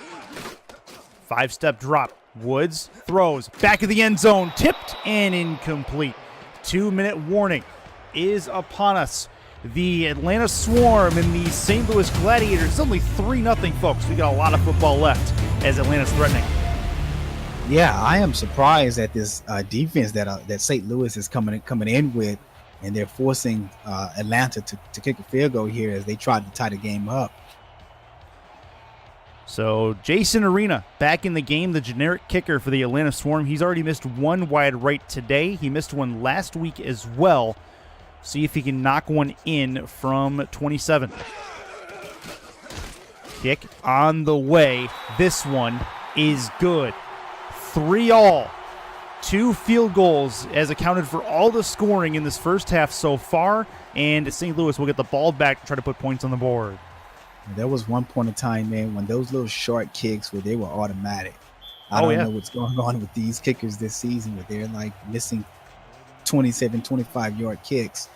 5-step drop. Woods throws. Back of the end zone. Tipped and incomplete. 2-minute warning is upon us. The Atlanta Swarm and the St. Louis Gladiators. It's only 3-0, folks. We got a lot of football left as Atlanta's threatening. Yeah, I am surprised at this defense that St. Louis is coming in with, and they're forcing Atlanta to kick a field goal here as they try to tie the game up. So Jason Arena back in the game, the generic kicker for the Atlanta Swarm. He's already missed one wide right today. He missed one last week as well. See if he can knock one in from 27. Kick on the way. This one is good. 3-all. 2 field goals has accounted for all the scoring in this first half so far, and St. Louis will get the ball back to try to put points on the board. There was one point in time, man, when those little short kicks they were automatic. I don't know what's going on with these kickers this season, but they're like missing 27, 25-yard kicks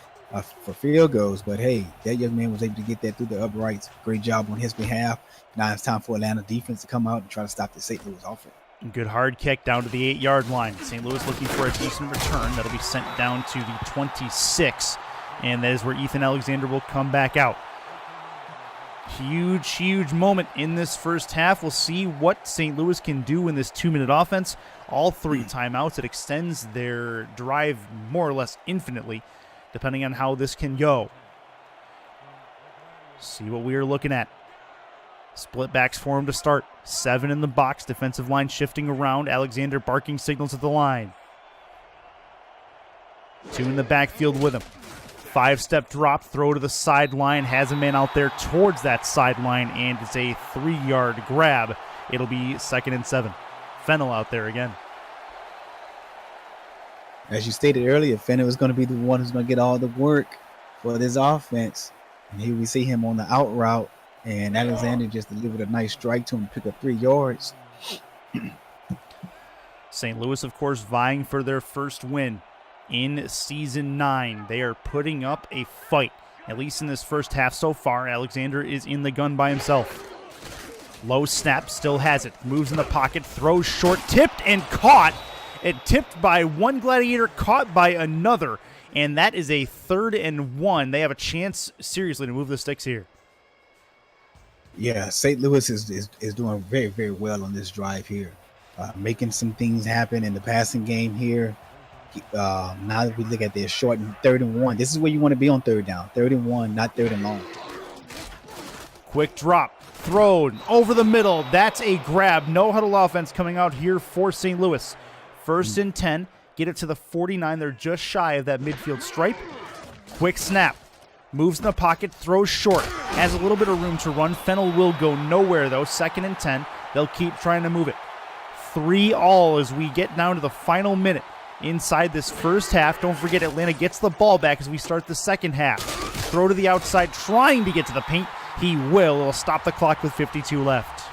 for field goals. But hey, that young man was able to get that through the uprights. Great job on his behalf. Now it's time for Atlanta defense to come out and try to stop the St. Louis offense. Good hard kick down to the 8-yard line. St. Louis looking for a decent return. That'll be sent down to the 26, and that is where Ethan Alexander will come back out. Huge, huge moment in this first half. We'll see what St. Louis can do in this 2-minute offense. All 3 timeouts. It extends their drive more or less infinitely, depending on how this can go. See what we are looking at. Split backs for him to start. 7 in the box. Defensive line shifting around. Alexander barking signals at the line. 2 in the backfield with him. 5-step drop, throw to the sideline, has a man out there towards that sideline, and it's a 3-yard grab. It'll be 2nd and 7. Fennell out there again. As you stated earlier, Fennell is going to be the one who's going to get all the work for this offense. And here we see him on the out route, and Alexander just delivered a nice strike to him to pick up 3 yards. St. Louis, of course, vying for their first win in Season 9. They are putting up a fight, at least in this first half so far. Alexander is in the gun by himself. Low snap, still has it. Moves in the pocket, throws short, tipped and caught. It tipped by one Gladiator, caught by another, and that is a 3rd and 1. They have a chance, seriously, to move the sticks here. Yeah, St. Louis is doing very, very well on this drive here. Making some things happen in the passing game here. Now that we look at this short 3rd and 1, this is where you want to be on 3rd down. 3rd and 1, not 3rd and long. Quick drop, thrown over the middle. That's a grab. No huddle offense coming out here for St. Louis. 1st and 10. Get it to the 49. They're just shy of that midfield stripe. Quick snap. Moves in the pocket, throws short. Has a little bit of room to run. Fennell will go nowhere, though. 2nd and 10. They'll keep trying to move it. 3-all as we get down to the final minute inside this first half. Don't forget, Atlanta gets the ball back as we start the second half. Throw to the outside, trying to get to the paint. He will. It'll stop the clock with 52 left.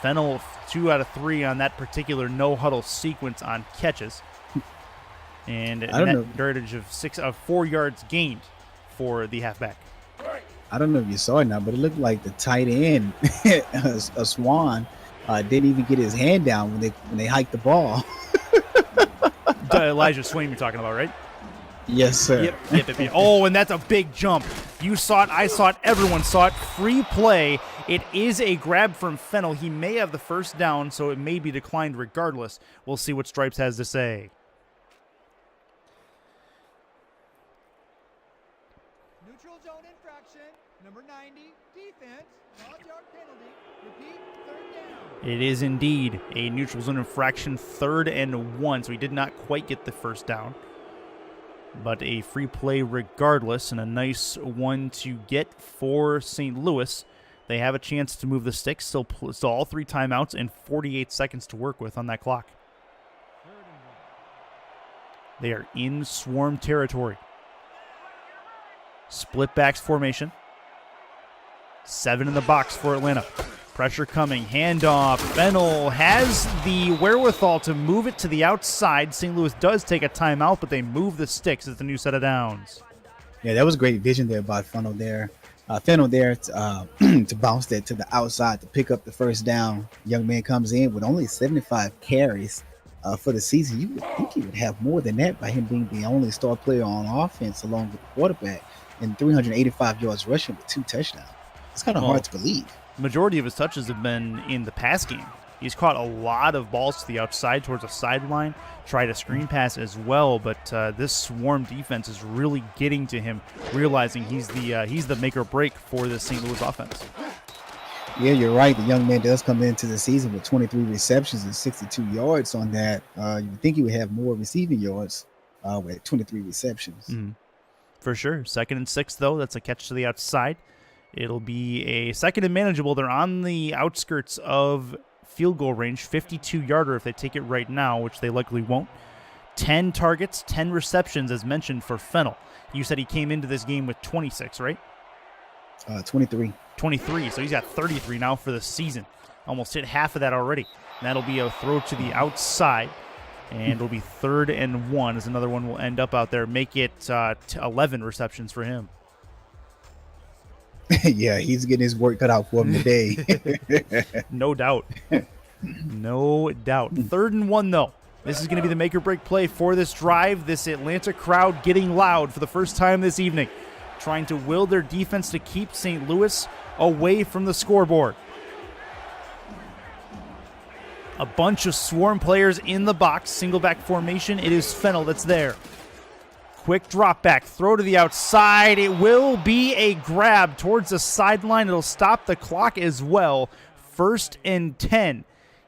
Fennell, 2 out of 3 on that particular no-huddle sequence on catches. And a net yardage of 4 yards gained for the halfback. I don't know if you saw it now, but it looked like the tight end, a Swan, didn't even get his hand down when they hiked the ball. Elijah Swain you're talking about, right? Yes, sir. Yep. Oh, and that's a big jump. You saw it. I saw it. Everyone saw it. Free play. It is a grab from Fennel. He may have the first down, so it may be declined regardless. We'll see what Stripes has to say. Neutral zone infraction, number 90, defense, 5-yard penalty, repeat, 3rd down. It is indeed a neutral zone infraction, 3rd and 1, so he did not quite get the first down. But a free play regardless, and a nice one to get for St. Louis. They have a chance to move the sticks, still all 3 timeouts and 48 seconds to work with on that clock. They are in swarm territory. Split backs formation. 7 in the box for Atlanta. Pressure coming. Handoff. Fennel has the wherewithal to move it to the outside. St. Louis does take a timeout, but they move the sticks as the new set of downs. Yeah, that was great vision there by Fennel there. To bounce that to the outside to pick up the first down. Young man comes in with only 75 carries for the season. You would think he would have more than that by him being the only star player on offense along with the quarterback, and 385 yards rushing with 2 touchdowns. It's kind of hard to believe. Majority of his touches have been in the pass game. He's caught a lot of balls to the outside towards the sideline, tried a screen pass as well, but this swarm defense is really getting to him, realizing he's the make or break for the St. Louis offense. Yeah, you're right. The young man does come into the season with 23 receptions and 62 yards on that. You would think he would have more receiving yards with 23 receptions. Mm-hmm. For sure. 2nd and 6, though. That's a catch to the outside. It'll be a 2nd and manageable. They're on the outskirts of field goal range, 52-yarder if they take it right now, which they likely won't. 10 targets, 10 receptions, as mentioned, for Fennel. You said he came into this game with 26, right? 23. 23, so he's got 33 now for the season. Almost hit half of that already. And that'll be a throw to the outside, and it'll be 3rd and 1 as another one will end up out there. Make it 11 receptions for him. Yeah, he's getting his work cut out for him today. No doubt. No doubt. 3rd and 1, though. This is going to be the make or break play for this drive. This Atlanta crowd getting loud for the first time this evening, trying to will their defense to keep St. Louis away from the scoreboard. A bunch of swarm players in the box, single back formation. It is Fennel that's there. Quick drop back, throw to the outside. It will be a grab towards the sideline. It'll stop the clock as well. 1st and 10.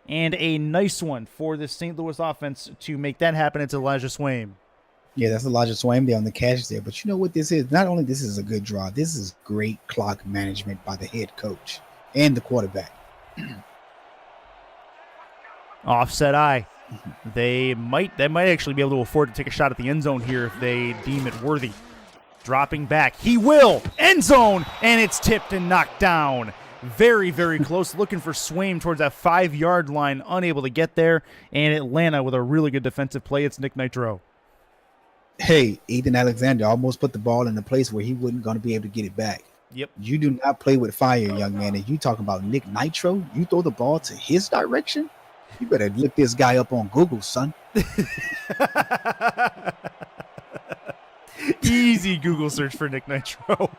And a nice one for the St. Louis offense to make that happen. It's Elijah Swaim. Yeah, that's Elijah Swaim there on the catch there. But you know what this is? Not only this is a good draw, this is great clock management by the head coach and the quarterback. Offset eye. They might actually be able to afford to take a shot at the end zone here if they deem it worthy. Dropping back. He will. End zone. And it's tipped and knocked down. Very, very close. Looking for Swaim towards that 5-yard line. Unable to get there. And Atlanta with a really good defensive play. It's Nick Nitro. Hey, Ethan Alexander almost put the ball in a place where he wasn't going to be able to get it back. Yep. You do not play with fire, young man. And you talking about Nick Nitro? You throw the ball to his direction? You better look this guy up on Google, son. Easy Google search for Nick Nitro.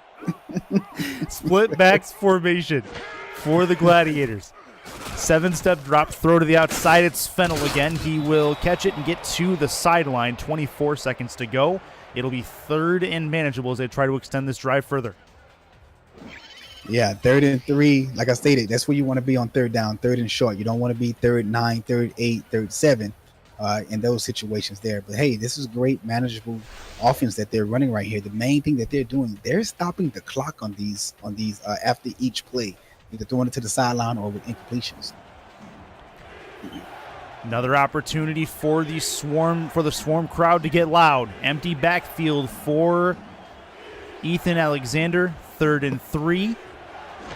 Split backs formation for the Gladiators. 7-step drop, throw to the outside. It's Fennel again. He will catch it and get to the sideline. 24 seconds to go. It'll be 3rd and manageable as they try to extend this drive further. Yeah, 3rd and 3. Like I stated, that's where you want to be on 3rd down, 3rd and short. You don't want to be 3rd 9, 3rd 8, 3rd 7 in those situations there. But hey, this is great manageable offense that they're running right here. The main thing that they're doing, they're stopping the clock on these after each play, either throwing it to the sideline or with incompletions. Another opportunity for the swarm crowd to get loud. Empty backfield for Ethan Alexander. 3rd and 3.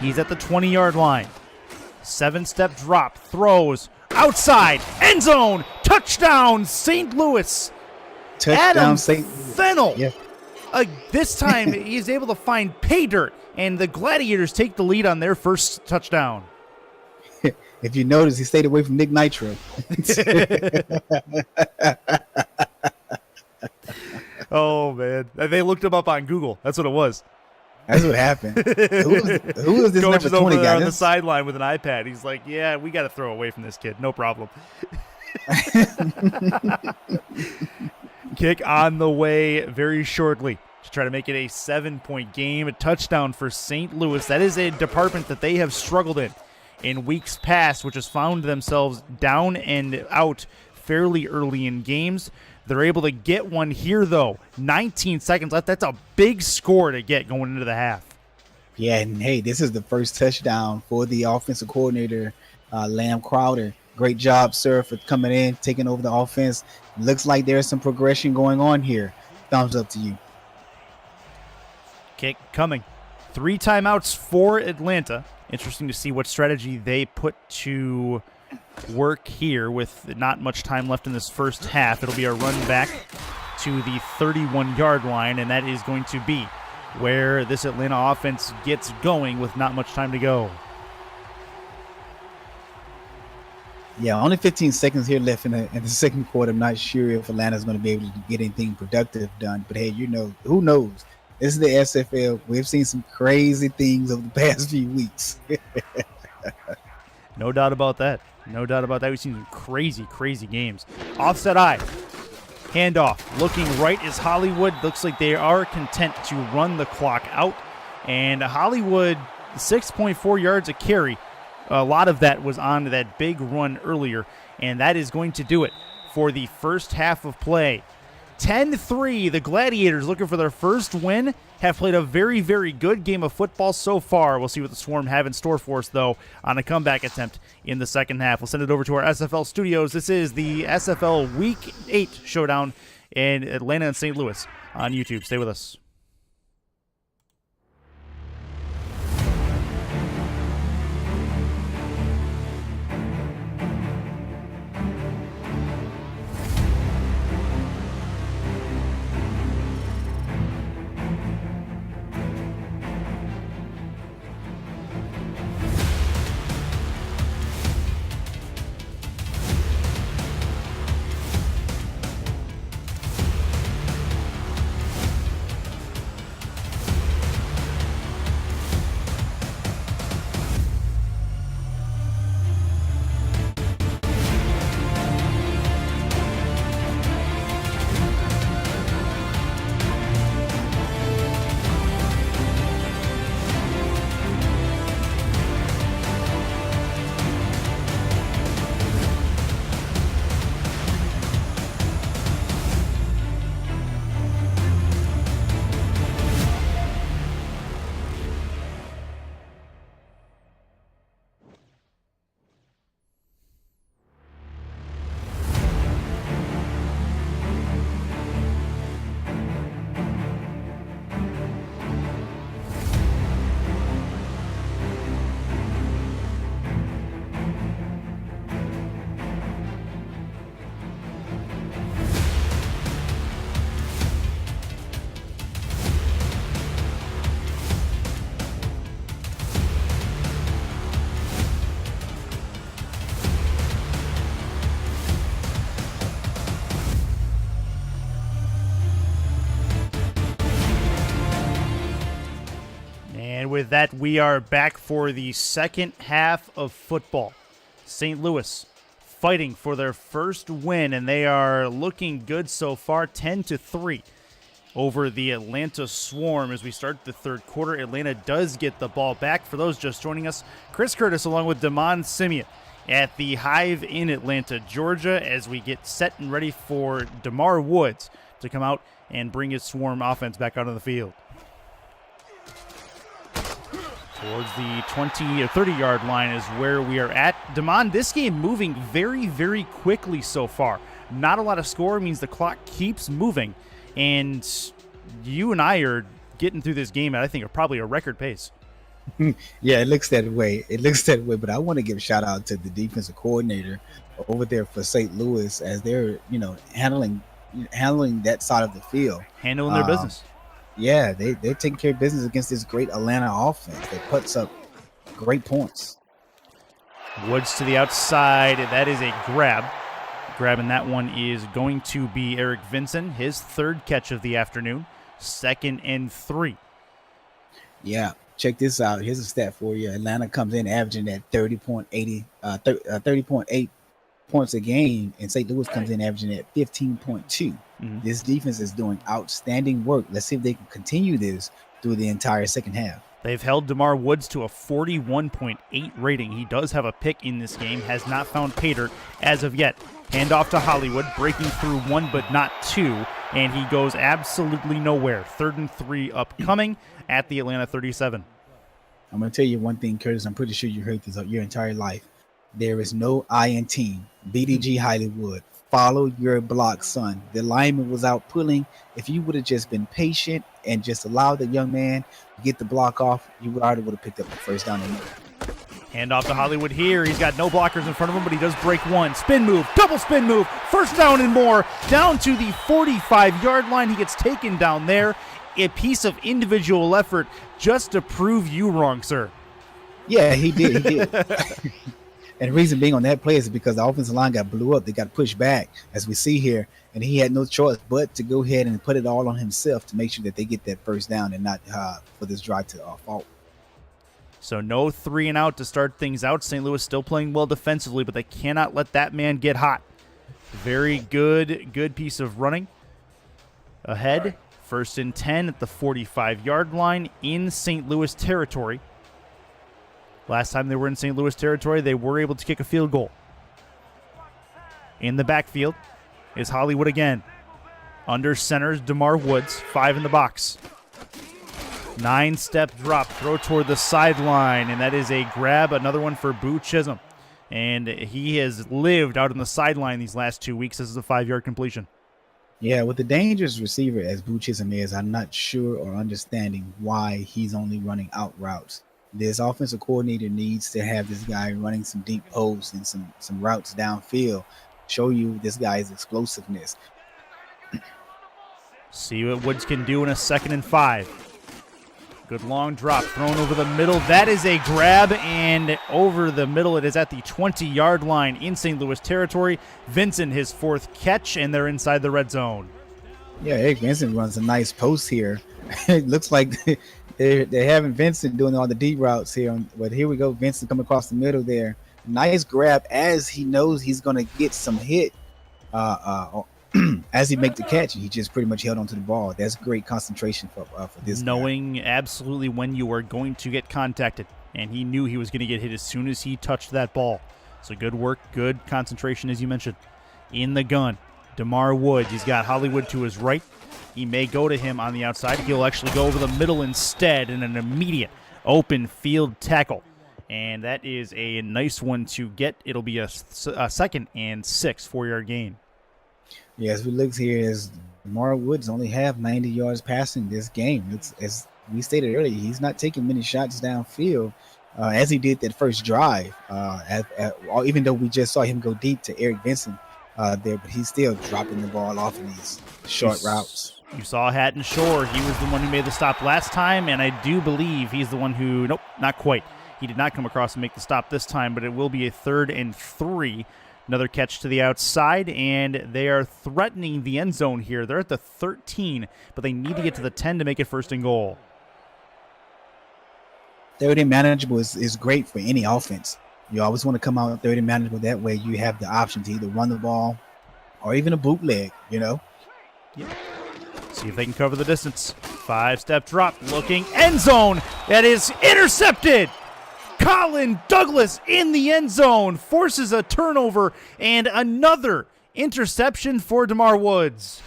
He's at the 20-yard line. 7-step drop, throws, outside, end zone, touchdown, St. Louis. Touchdown, St. Fennel. Yeah. This time, he's able to find pay dirt, and the Gladiators take the lead on their first touchdown. If you notice, he stayed away from Nick Nitro. Oh, man. They looked him up on Google. That's what it was. That's what happened. Who was this Coach is number 20 over guy? on the sideline with an iPad. He's like, yeah, we got to throw away from this kid. No problem. Kick on the way very shortly to try to make it a 7-point game. A touchdown for St. Louis. That is a department that they have struggled in weeks past, which has found themselves down and out fairly early in games. They're able to get one here, though. 19 seconds left. That's a big score to get going into the half. Yeah, and hey, this is the first touchdown for the offensive coordinator, Lamb Crowder. Great job, sir, for coming in, taking over the offense. Looks like there's some progression going on here. Thumbs up to you. Kick coming. 3 timeouts for Atlanta. Interesting to see what strategy they put to work here with not much time left in this first half. It'll be a run back to the 31-yard line, and that is going to be where this Atlanta offense gets going with not much time to go. Yeah, only 15 seconds here left in the second quarter. I'm not sure if Atlanta's going to be able to get anything productive done. But, hey, who knows? This is the SFL. We've seen some crazy things over the past few weeks. No doubt about that. No doubt about that. We've seen some crazy, crazy games. Offset eye. Handoff. Looking right is Hollywood. Looks like they are content to run the clock out. And Hollywood, 6.4 yards a carry. A lot of that was on that big run earlier. And that is going to do it for the first half of play. 10-3, the Gladiators, looking for their first win, have played a very, very good game of football so far. We'll see what the Swarm have in store for us, though, on a comeback attempt in the second half. We'll send it over to our SFL studios. This is the SFL Week 8 showdown in Atlanta and St. Louis on YouTube. Stay with us. With that, we are back for the second half of football. St. Louis fighting for their first win, and they are looking good so far, 10-3 over the Atlanta Swarm. As we start the third quarter, Atlanta does get the ball back. For those just joining us, Chris Curtis along with Demond Simien at the Hive in Atlanta, Georgia, as we get set and ready for DeMar Woods to come out and bring his Swarm offense back out on the field. Towards the 20 or 30-yard line is where we are at. Demond, this game moving very, very quickly so far. Not a lot of score means the clock keeps moving. And you and I are getting through this game at, I think, probably a record pace. Yeah, it looks that way. But I want to give a shout out to the defensive coordinator over there for St. Louis as they're, handling that side of the field. Handling their business. Yeah, they're taking care of business against this great Atlanta offense that puts up great points. Woods to the outside. That is a grab. Grabbing that one is going to be Eric Vincent, his third catch of the afternoon, 2nd and 3. Yeah, check this out. Here's a stat for you. Atlanta comes in averaging at 30.8 points a game, and St. Louis comes in averaging at 15.2. This defense is doing outstanding work. Let's see if they can continue this through the entire second half. They've held DeMar Woods to a 41.8 rating. He does have a pick in this game, has not found pay dirt as of yet. Handoff to Hollywood, breaking through 1 but not 2, and he goes absolutely nowhere. 3rd and 3 upcoming at the Atlanta 37. I'm going to tell you one thing, Curtis. I'm pretty sure you heard this your entire life. There is no I in team. BDG Hollywood. Follow your block, son. The lineman was out pulling. If you would have just been patient and just allowed the young man to get the block off, you already would have picked up the first down. Hand off to Hollywood here. He's got no blockers in front of him, but he does break one. Spin move, double spin move, first down and more. Down to the 45-yard line. He gets taken down there. A piece of individual effort just to prove you wrong, sir. Yeah, he did. He did. And the reason being on that play is because the offensive line got blew up. They got pushed back, as we see here, and he had no choice but to go ahead and put it all on himself to make sure that they get that first down and not for this drive to fault. So no 3 and out to start things out. St. Louis still playing well defensively, but they cannot let that man get hot. Very good piece of running. Ahead, 1st and 10 at the 45-yard line in St. Louis territory. Last time they were in St. Louis territory, they were able to kick a field goal. In the backfield is Hollywood again. Under center is DeMar Woods, 5 in the box. 9-step drop, throw toward the sideline, and that is a grab, another one for Boo Chisholm. And he has lived out on the sideline these last 2 weeks. This is a 5-yard completion. Yeah, with the dangerous receiver as Boo Chisholm is, I'm not sure or understanding why he's only running out routes. This offensive coordinator needs to have this guy running some deep posts and some routes downfield. Show you this guy's explosiveness. See what Woods can do in a 2nd and 5. Good long drop thrown over the middle. That is a grab, and over the middle it is at the 20-yard line in St. Louis territory. Vincent, his 4th catch, and they're inside the red zone. Yeah, Eric Vincent runs a nice post here. It looks like they're having Vincent doing all the deep routes here. But here we go, Vincent coming across the middle there. Nice grab as he knows he's going to get some hit as he make the catch. He just pretty much held onto the ball. That's great concentration for this knowing guy. Absolutely when you are going to get contacted. And he knew he was going to get hit as soon as he touched that ball. So good work, good concentration, as you mentioned. In the gun, DeMar Woods. He's got Hollywood to his right. He may go to him on the outside. He'll actually go over the middle instead in an immediate open field tackle. And that is a nice one to get. It'll be a 2nd and 6, 4-yard gain. Yeah, as we look here, as DeMar Woods only have 90 yards passing this game. It's, as we stated earlier, he's not taking many shots downfield as he did that first drive. Even though we just saw him go deep to Eric Vincent there, but he's still dropping the ball off in these short routes. You saw Hatton Shore. He was the one who made the stop last time, and I do believe he's the one who, nope, not quite. He did not come across and make the stop this time, but it will be a 3rd and 3. Another catch to the outside, and they are threatening the end zone here. They're at the 13, but they need to get to the 10 to make it 1st and goal. 30 manageable is great for any offense. You always want to come out 30 manageable. That way you have the option to either run the ball or even a bootleg, you know. Yeah. See if they can cover the distance. 5-step drop, looking, end zone. That is intercepted. Colin Douglas in the end zone forces a turnover and another interception for DeMar Woods.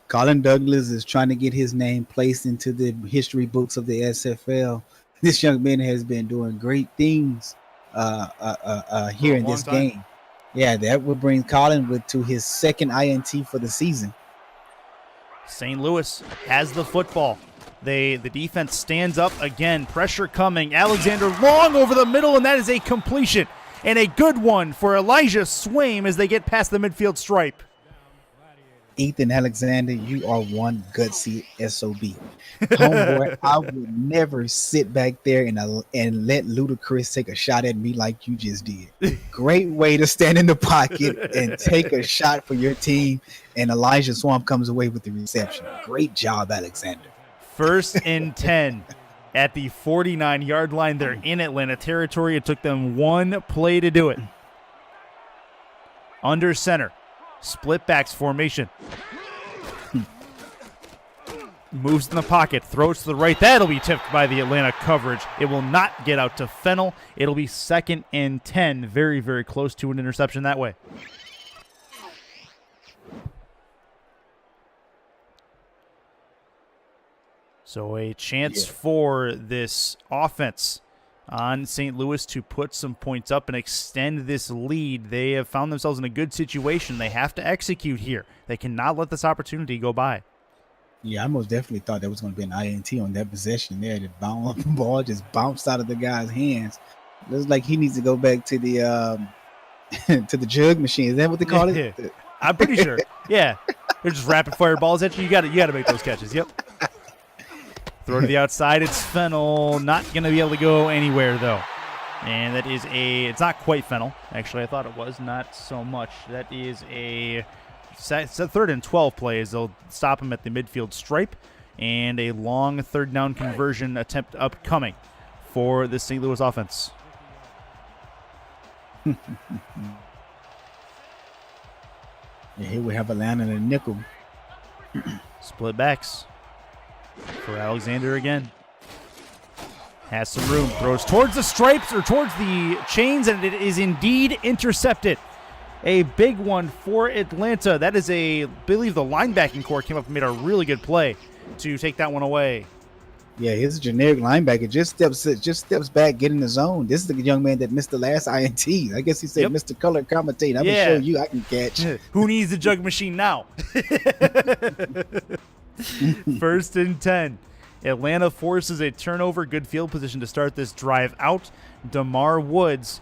Colin Douglas is trying to get his name placed into the history books of the SFL. This young man has been doing great things here in this game. Yeah, that will bring Colin to his 2nd INT for the season. St. Louis has the football. The defense stands up again. Pressure coming. Alexander long over the middle, and that is a completion. And a good one for Elijah Swaim as they get past the midfield stripe. Ethan Alexander, you are one gutsy SOB. Homeboy, I would never sit back there and let Ludacris take a shot at me like you just did. Great way to stand in the pocket and take a shot for your team, and Elijah Swamp comes away with the reception. Great job, Alexander. 1st and 10 at the 49-yard line. They're in Atlanta territory. It took them one play to do it. Under center. Split backs formation. Moves in the pocket. Throws to the right. That'll be tipped by the Atlanta coverage. It will not get out to Fennell. It'll be 2nd and 10. Very, very close to an interception that way. So a chance for this offense on St. Louis to put some points up and extend this lead. They have found themselves in a good situation. They have to execute here. They cannot let this opportunity go by. Yeah, I most definitely thought there was going to be an INT on that possession there. The ball just bounced out of the guy's hands. It looks like he needs to go back to the to the jug machine. Is that what they call it? Yeah. I'm pretty sure. Yeah, they're just rapid fire balls at you. You got to make those catches. Yep. Throw to the outside. It's Fennell. Not going to be able to go anywhere, though. And that is it's not quite Fennell. Actually, I thought it was. Not so much. That is it's a 3rd and 12 plays. They'll stop him at the midfield stripe. And a long 3rd down conversion attempt upcoming for the St. Louis offense. Yeah, here we have Atlanta in a nickel. Split backs. For Alexander again. Has some room. Throws towards the stripes or towards the chains, and it is indeed intercepted. A big one for Atlanta. That is I believe the linebacking core came up and made a really good play to take that one away. Yeah, he's a generic linebacker. Just steps back, get in the zone. This is the young man that missed the last INT. I guess he said, Mr. Color Commentate. I'm going to show you I can catch. Who needs the jug machine now? 1st and 10. Atlanta forces a turnover. Good field position to start this drive out. DeMar Woods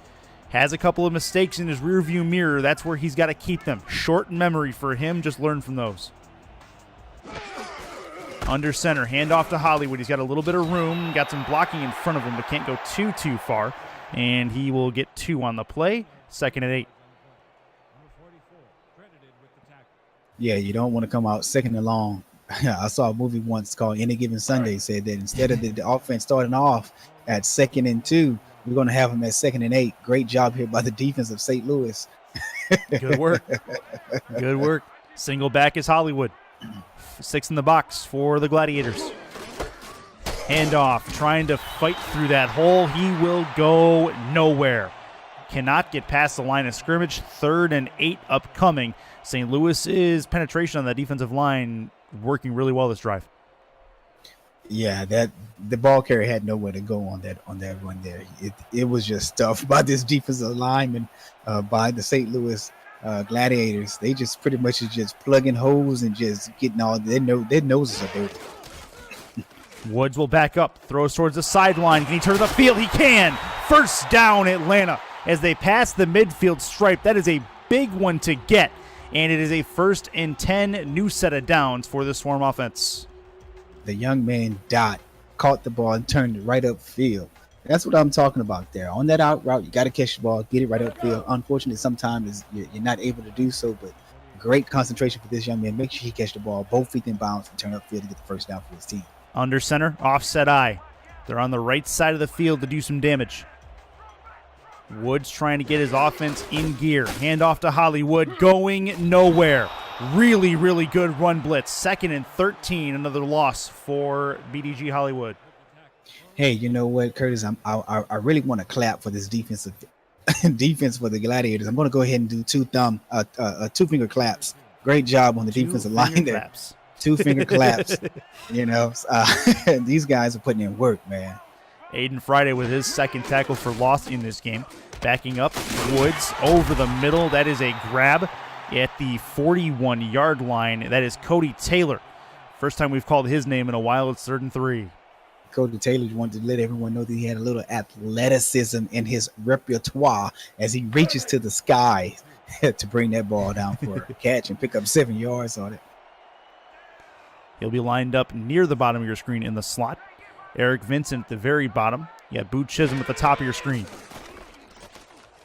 has a couple of mistakes in his rearview mirror. That's where he's got to keep them. Short memory for him. Just learn from those. Under center. Hand off to Hollywood. He's got a little bit of room. Got some blocking in front of him, but can't go too far. And he will get 2 on the play. 2nd and 8. Yeah, you don't want to come out 2nd and long. I saw a movie once called Any Given Sunday. Said that instead of the offense starting off at 2nd and 2, we're going to have them at 2nd and 8. Great job here by the defense of St. Louis. Good work. Good work. Single back is Hollywood. 6 in the box for the Gladiators. Handoff, trying to fight through that hole. He will go nowhere. Cannot get past the line of scrimmage. 3rd and 8 upcoming. St. Louis's penetration on the defensive line working really well this drive. Yeah, that the ball carrier had nowhere to go on that run there. It was just stuffed by this defensive lineman, by the St. Louis Gladiators. They just pretty much is just plugging holes and just getting all their noses are dirty. Woods will back up, throws towards the sideline. Can he turn the field? He can. 1st down, Atlanta, as they pass the midfield stripe. That is a big one to get. And it is a 1st and 10, new set of downs for the Swarm offense. The young man Dot caught the ball and turned it right upfield. That's what I'm talking about there. On that out route, you got to catch the ball, get it right upfield. Unfortunately, sometimes you're not able to do so, but great concentration for this young man. Make sure he catch the ball, both feet in bounds, and turn upfield to get the 1st down for his team. Under center, offset eye. They're on the right side of the field to do some damage. Woods trying to get his offense in gear. Hand off to Hollywood, going nowhere. Really, really good run blitz. 2nd and 13, another loss for BDG Hollywood. Hey, you know what, Curtis? I really want to clap for this defense for the Gladiators. I'm going to go ahead and do 2-finger claps. Great job on the defensive line there. Claps. 2-finger claps. You know, these guys are putting in work, man. Aiden Friday with his 2nd tackle for loss in this game. Backing up, Woods over the middle. That is a grab at the 41-yard line. That is Cody Taylor. First time we've called his name in a while. It's 3rd and 3. Cody Taylor wanted to let everyone know that he had a little athleticism in his repertoire as he reaches to the sky to bring that ball down for a catch and pick up 7 yards on it. He'll be lined up near the bottom of your screen in the slot. Eric Vincent at the very bottom. You got Boo Chisholm at the top of your screen.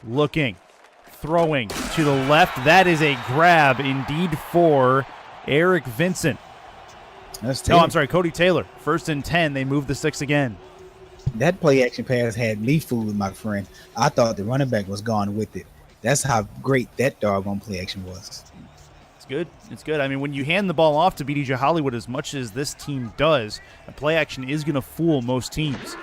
Looking, throwing to the left. That is a grab indeed for Eric Vincent. No, I'm sorry, Cody Taylor. 1st and 10. They move the sticks again. That play action pass had me fooled, my friend. I thought the running back was gone with it. That's how great that doggone play action was. It's good. It's good. I mean, when you hand the ball off to BDJ Hollywood as much as this team does, a play action is going to fool most teams.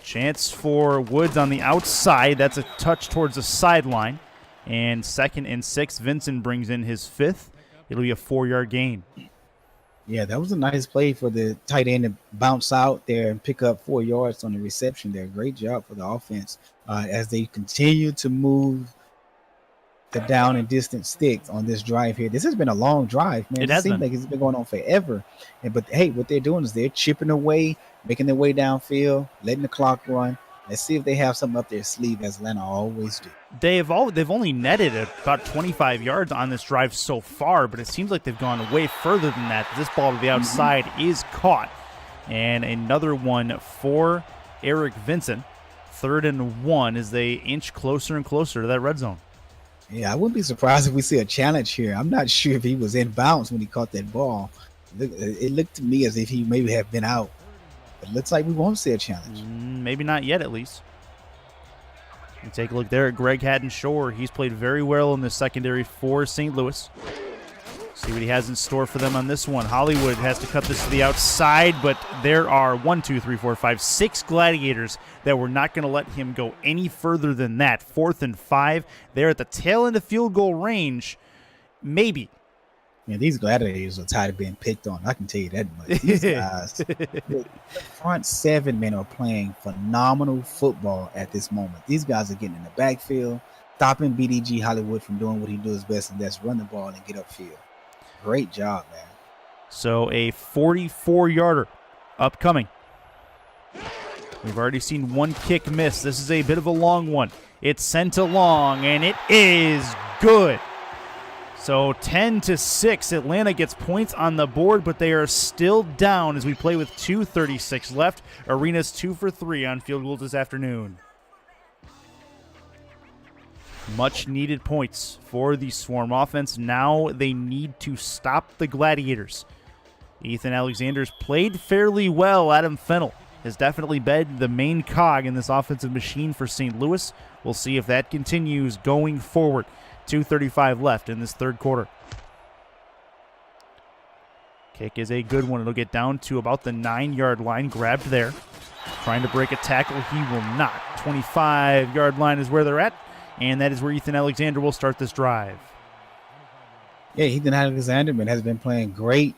Chance for Woods on the outside. That's a touch towards the sideline. And 2nd and 6. Vincent brings in his 5th. It'll be a 4-yard gain. Yeah, that was a nice play for the tight end to bounce out there and pick up 4 yards on the reception there. Great job for the offense as they continue to move the down and distance sticks on this drive here. This has been a long drive, man. It seems like it's been going on forever. But, hey, what they're doing is they're chipping away, making their way downfield, letting the clock run. Let's see if they have something up their sleeve, as Atlanta always do. They've only netted about 25 yards on this drive so far, but it seems like they've gone way further than that. This ball to the outside is caught. And another one for Eric Vincent. 3rd and 1 as they inch closer and closer to that red zone. Yeah, I wouldn't be surprised if we see a challenge here. I'm not sure if he was in bounds when he caught that ball. It looked to me as if he maybe have been out. It looks like we won't see a challenge. Maybe not yet, at least. You take a look there at Greg Haddon-Shore. He's played very well in the secondary for St. Louis. See what he has in store for them on this one. Hollywood has to cut this to the outside, but there are 6 Gladiators that were not going to let him go any further than that. 4th and 5. They're at the tail end of field goal range. Maybe. Yeah, these Gladiators are tired of being picked on. I can tell you that much. These guys, the front 7 men are playing phenomenal football at this moment. These guys are getting in the backfield, stopping BDG Hollywood from doing what he does best, and that's run the ball and get upfield. Great job, man. So a 44-yarder upcoming. We've already seen one kick miss. This is a bit of a long one. It's sent along, and it is good. So 10-6, Atlanta gets points on the board, but they are still down as we play with 2:36 left. Arena's 2 for 3 on field goals this afternoon. Much needed points for the Swarm offense. Now they need to stop the Gladiators. Ethan Alexander's played fairly well. Adam Fennell has definitely been the main cog in this offensive machine for St. Louis. We'll see if that continues going forward. 2:35 left in this third quarter. Kick is a good one. It'll get down to about the 9-yard line. Grabbed there. Trying to break a tackle. He will not. 25-yard line is where they're at. And that is where Ethan Alexander will start this drive. Yeah, Ethan Alexander has been playing great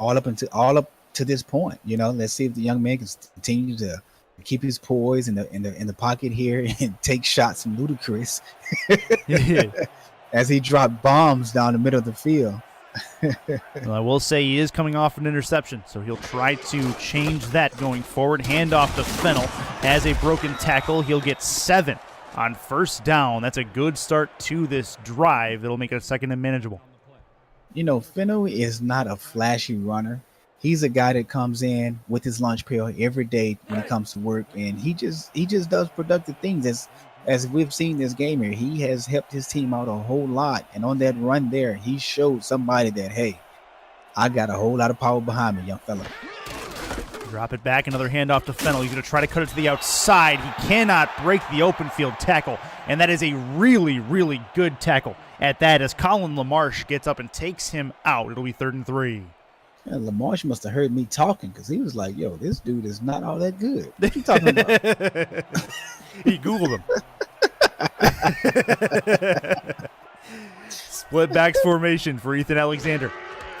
all up to this point. You know, let's see if the young man can continue to keep his poise in the pocket here and take shots from Ludacris as he dropped bombs down the middle of the field. Well, I will say he is coming off an interception, so he'll try to change that going forward. Handoff to Fennell as a broken tackle. He'll get 7 on 1st down. That's a good start to this drive. That'll make it a 2nd and manageable. You know, Fennell is not a flashy runner. He's a guy that comes in with his lunch pail every day when he comes to work, and he just does productive things. As we've seen this game here, he has helped his team out a whole lot. And on that run there, he showed somebody that, hey, I got a whole lot of power behind me, young fella. Drop it back. Another handoff to Fennell. He's going to try to cut it to the outside. He cannot break the open field tackle, and that is a really, really good tackle at that as Colin LaMarche gets up and takes him out. It'll be 3rd and 3. Yeah, LaMarche must have heard me talking because he was like, yo, this dude is not all that good. What you talking about? He Googled him. Split backs formation for Ethan Alexander.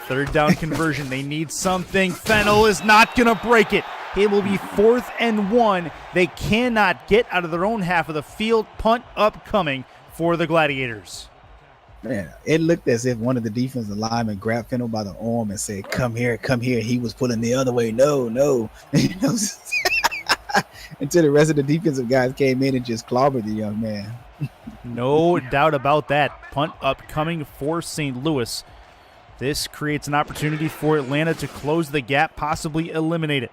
3rd down conversion. They need something. Fennell is not going to break it. It will be 4th and 1. They cannot get out of their own half of the field. Punt upcoming for the Gladiators. Man, it looked as if one of the defensive linemen grabbed Fennell by the arm and said, come here, come here. He was pulling the other way. No. You know, until the rest of the defensive guys came in and just clobbered the young man. No doubt about that. Punt upcoming for St. Louis. This creates an opportunity for Atlanta to close the gap, possibly eliminate it.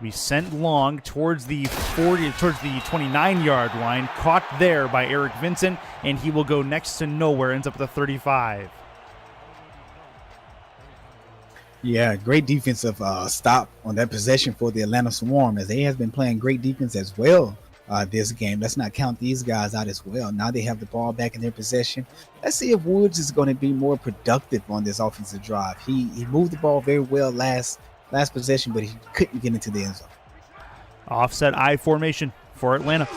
We sent long towards the 29-yard line, caught there by Eric Vincent, and he will go next to nowhere, ends up at the 35. Yeah, great defensive stop on that possession for the Atlanta Swarm, as they have been playing great defense as well this game. Let's not count these guys out as well. Now they have the ball back in their possession. Let's see if Woods is going to be more productive on this offensive drive. He moved the ball very well last possession, but he couldn't get into the end zone. Offset I formation for Atlanta.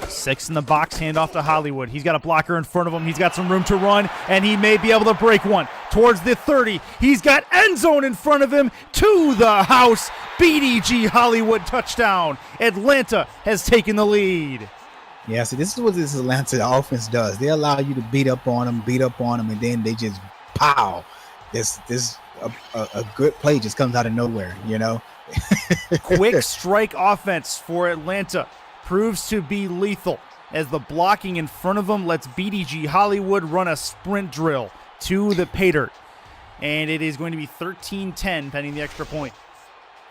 6 in the box, handoff to Hollywood. He's got a blocker in front of him. He's got some room to run, and he may be able to break one towards the 30. He's got end zone in front of him. To the house. BDG Hollywood touchdown. Atlanta has taken the lead. Yeah, so this is what this Atlanta offense does. They allow you to beat up on them, and then they just pow. A good play just comes out of nowhere, you know. Quick strike offense for Atlanta proves to be lethal as the blocking in front of them lets BDG Hollywood run a sprint drill to the pay dirt. And it is going to be 13-10 pending the extra point.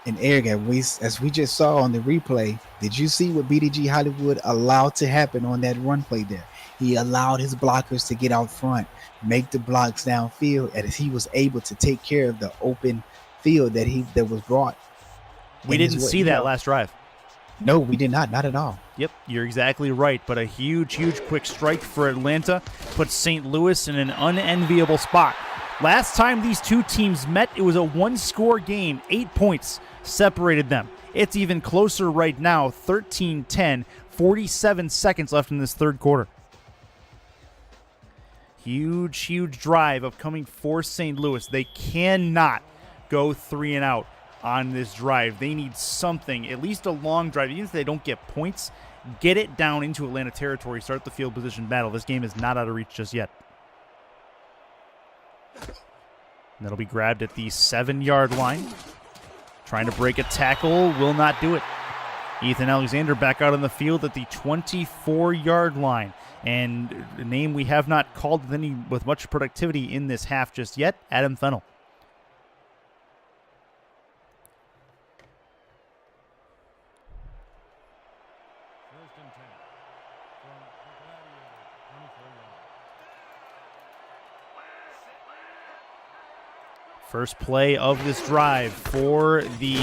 And Eric, as we just saw on the replay, did you see what BDG Hollywood allowed to happen on that run play there? He allowed his blockers to get out front, make the blocks downfield, and he was able to take care of the open field that was brought. We didn't see that last drive. No, we did not at all. Yep, you're exactly right. But a huge quick strike for Atlanta puts St. Louis in an unenviable spot. Last time these two teams met, it was a one-score game. 8 points separated them. It's even closer right now, 13-10, 47 seconds left in this third quarter. Huge drive upcoming for St. Louis. They cannot go 3 and out on this drive. They need something, at least a long drive. Even if they don't get points, get it down into Atlanta territory, start the field position battle. This game is not out of reach just yet. And that'll be grabbed at the 7-yard line. Trying to break a tackle, will not do it. Ethan Alexander back out on the field at the 24-yard line. And a name we have not called with much productivity in this half just yet, Adam Fennell. First play of this drive for the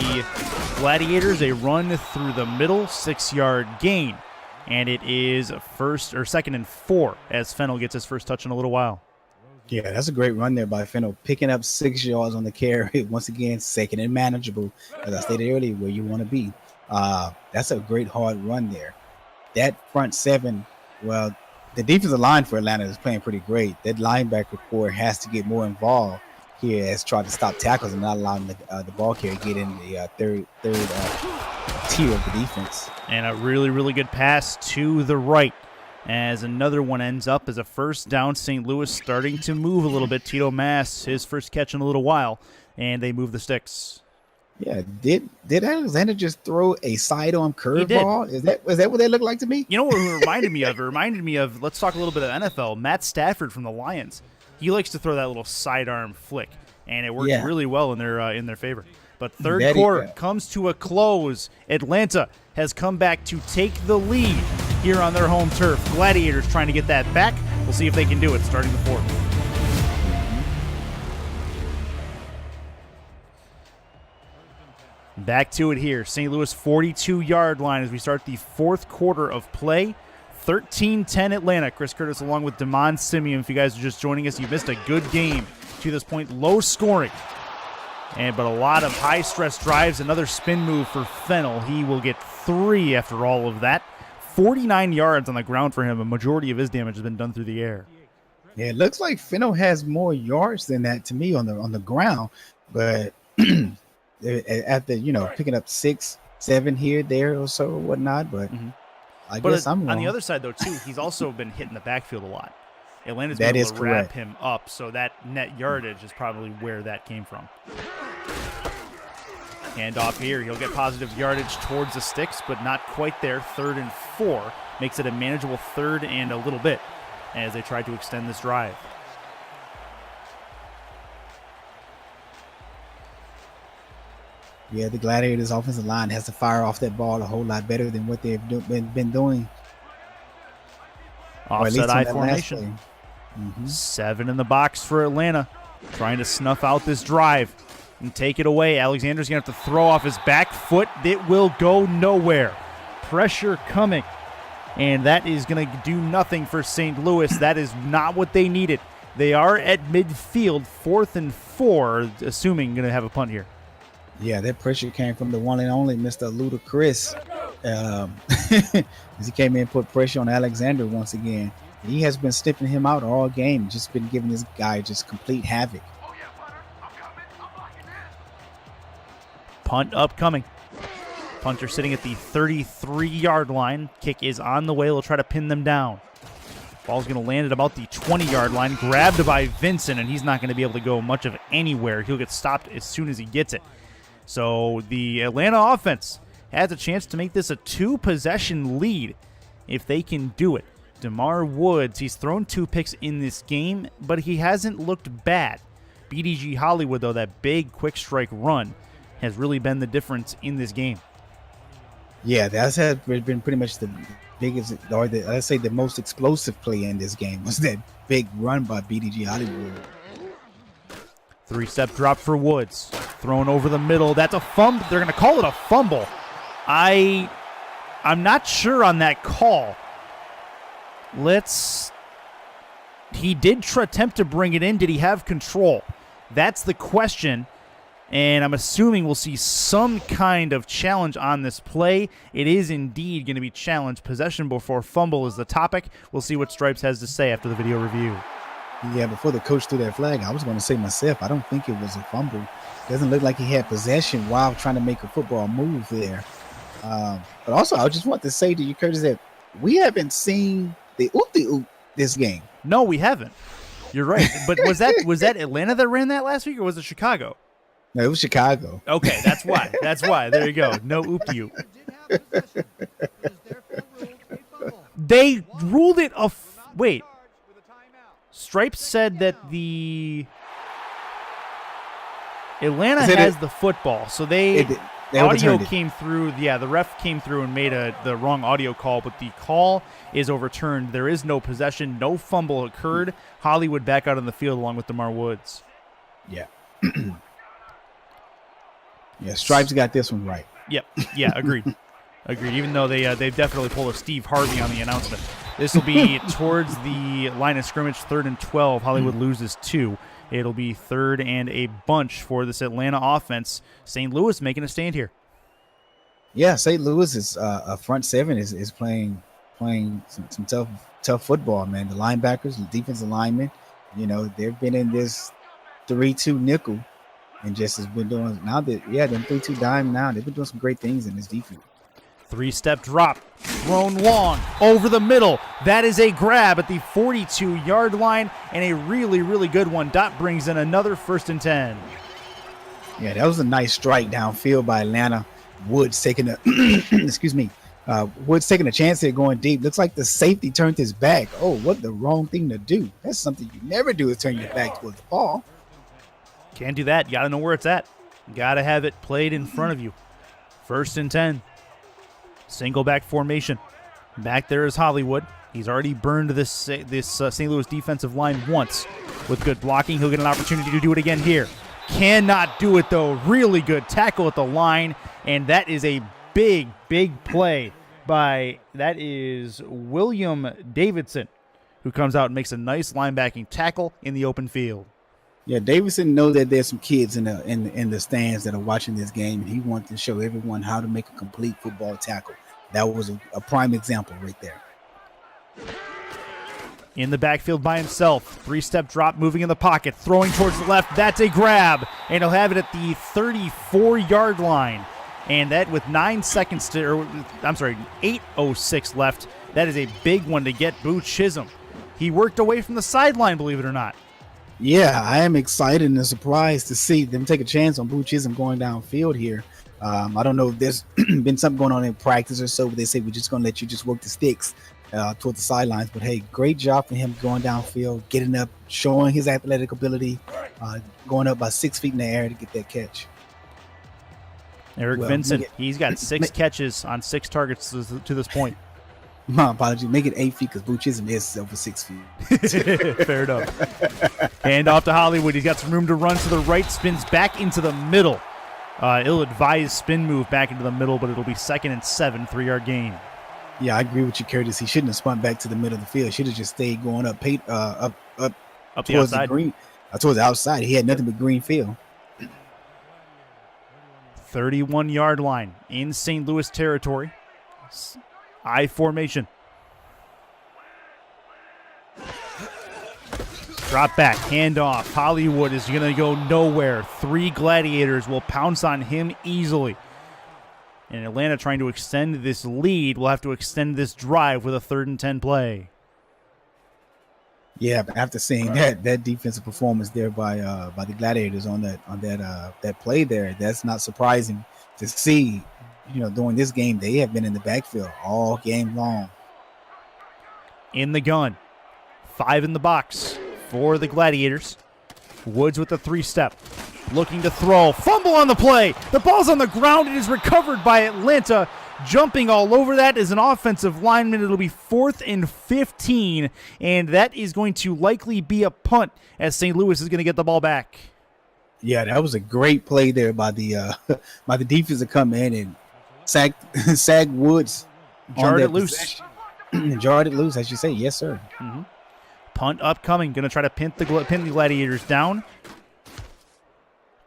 Gladiators, a run through the middle, 6-yard gain. And it is second and 4 as Fennell gets his first touch in a little while. Yeah, that's a great run there by Fennell, picking up 6 yards on the carry. Once again, second and manageable, as I stated earlier, where you want to be. That's a great hard run there. That front 7, well, the defensive line for Atlanta is playing pretty great. That linebacker core has to get more involved here as trying to stop tackles and not allowing the ball carrier to get in the third tier of the defense. And a really good pass to the right as another one ends up as a first down. St. Louis starting to move a little bit. Tito Mass, his first catch in a little while, and they move the sticks. Yeah, did Alexander just throw a sidearm curveball? Is that what that looked like to me? You know what it reminded me of? It reminded me of, let's talk a little bit of NFL, Matt Stafford from the Lions. He likes to throw that little sidearm flick, and it works really well in their favor. But third quarter comes to a close. Atlanta has come back to take the lead here on their home turf. Gladiators trying to get that back. We'll see if they can do it starting the fourth. Back to it here. St. Louis 42-yard line as we start the fourth quarter of play. 13-10 Atlanta. Chris Curtis along with Demond Simien. If you guys are just joining us, you've missed a good game to this point. Low scoring. But a lot of high-stress drives. Another spin move for Fennell. He will get 3 after all of that. 49 yards on the ground for him. A majority of his damage has been done through the air. Yeah, it looks like Fennell has more yards than that to me on the ground. But after, picking up 6, 7 here, there, or so, or whatnot. But I guess I'm wrong. On the other side, though, too, he's also been hitting the backfield a lot. Atlanta's been able to wrap him up, so that net yardage is probably where that came from. Hand off here. He'll get positive yardage towards the sticks, but not quite there. 3rd and 4 makes it a manageable 3rd and a little bit as they try to extend this drive. Yeah, the Gladiators offensive line has to fire off that ball a whole lot better than what they've been doing. Offset I formation. 7 in the box for Atlanta, trying to snuff out this drive and take it away. Alexander's going to have to throw off his back foot. It will go nowhere. Pressure coming, and that is going to do nothing for St. Louis. That is not what they needed. They are at midfield, 4th and 4, assuming going to have a punt here. Yeah, that pressure came from the one and only Mr. Ludacris. As he came in and put pressure on Alexander once again. He has been sniffing him out all game, just been giving this guy just complete havoc. Punt upcoming. Punter sitting at the 33-yard line. Kick is on the way. They'll try to pin them down. Ball's going to land at about the 20-yard line. Grabbed by Vincent, and he's not going to be able to go much of anywhere. He'll get stopped as soon as he gets it. So the Atlanta offense has a chance to make this a 2-possession lead if they can do it. DeMar Woods, he's thrown 2 picks in this game, but he hasn't looked bad. BDG Hollywood, though, that big quick strike run has really been the difference in this game. Yeah, that's been pretty much the biggest, or let's say the most explosive play in this game was that big run by BDG Hollywood. 3-step drop for Woods. Thrown over the middle. That's a fumble. They're going to call it a fumble. I'm not sure on that call. He did attempt to bring it in. Did he have control? That's the question. And I'm assuming we'll see some kind of challenge on this play. It is indeed going to be challenged. Possession before fumble is the topic. We'll see what Stripes has to say after the video review. Yeah, before the coach threw that flag, I was going to say myself, I don't think it was a fumble. Doesn't look like he had possession while trying to make a football move there. But also, I just want to say to you, Curtis, that we haven't seen the oop this game. No, we haven't. You're right. But was that Atlanta that ran that last week, or was it Chicago? No, it was Chicago. Okay, that's why. That's why. There you go. No oop to you. They ruled it a wait. Stripes said that the Atlanta has the football, so they audio came through. Yeah, the ref came through and made the wrong audio call, but the call is overturned. There is no possession. No fumble occurred. Hollywood back out on the field along with DeMar Woods. Yeah. Yeah, Stripes got this one right. Yep. Yeah, agreed. Agreed. Even though they definitely pulled a Steve Harvey on the announcement. This will be towards the line of scrimmage, 3rd and 12. Hollywood loses 2. It'll be 3rd and a bunch for this Atlanta offense. St. Louis making a stand here. Yeah, St. Louis is a front 7 is playing some tough football, man. The linebackers, the defensive linemen, they've been in this 3-2 nickel and just has been doing now that them 3-2 dime now. They've been doing some great things in this defense. 3-step drop, thrown long, over the middle. That is a grab at the 42-yard line, and a really, really good one. Dot brings in another 1st and 10. Yeah, that was a nice strike downfield by Atlanta. Woods taking Woods taking a chance here going deep. Looks like the safety turned his back. Oh, what the wrong thing to do. That's something you never do, is turn your back towards the ball. Can't do that. You got to know where it's at. You got to have it played in front of you. 1st and 10. Single back formation. Back there is Hollywood. He's already burned this St. Louis defensive line once. With good blocking, he'll get an opportunity to do it again here. Cannot do it, though. Really good tackle at the line. And that is a big, big play by, that is William Davidson, who comes out and makes a nice linebacking tackle in the open field. Yeah, Davidson knows that there's some kids in the stands that are watching this game, and he wants to show everyone how to make a complete football tackle. That was a prime example right there. In the backfield by himself, 3-step drop, moving in the pocket, throwing towards the left. That's a grab, and he'll have it at the 34-yard line. And that with 8:06 left, that is a big one to get Boo Chisholm. He worked away from the sideline, believe it or not. Yeah, I am excited and surprised to see them take a chance on Boo Chisholm going downfield here. I don't know if there's been something going on in practice or so, but they say we're just going to let you just work the sticks toward the sidelines. But hey, great job for him going downfield, getting up, showing his athletic ability, going up by 6 feet in the air to get that catch. Eric Vincent, he's got 6 catches on 6 targets to this point. My apologies. Make it 8 feet because Boo Chisholm is over 6 feet. Fair enough. Hand off to Hollywood. He's got some room to run to the right, spins back into the middle. Ill-advised spin move back into the middle, but it'll be 2nd and 7, 3-yard gain. Yeah, I agree with you, Curtis. He shouldn't have spun back to the middle of the field. Should have just stayed going up towards the green, towards the outside. He had nothing but green field. 31-yard line in St. Louis territory. I formation. Drop back, handoff. Hollywood is going to go nowhere. 3 Gladiators will pounce on him easily. And Atlanta, trying to extend this lead, will have to extend this drive with a 3rd and 10 play. Yeah, but after seeing that defensive performance there by the Gladiators on that play there, that's not surprising to see. During this game, they have been in the backfield all game long. In the gun, 5 in the box for the Gladiators. Woods with the 3-step, looking to throw. Fumble on the play. The ball's on the ground. It is recovered by Atlanta. Jumping all over that is an offensive lineman. It'll be 4th and 15, and that is going to likely be a punt as St. Louis is going to get the ball back. Yeah, that was a great play there by the defense to come in and sack Woods. Jarred it loose. Jarred it loose, as you say. Yes, sir. Mm-hmm. Punt upcoming. Going to try to pin the Gladiators down.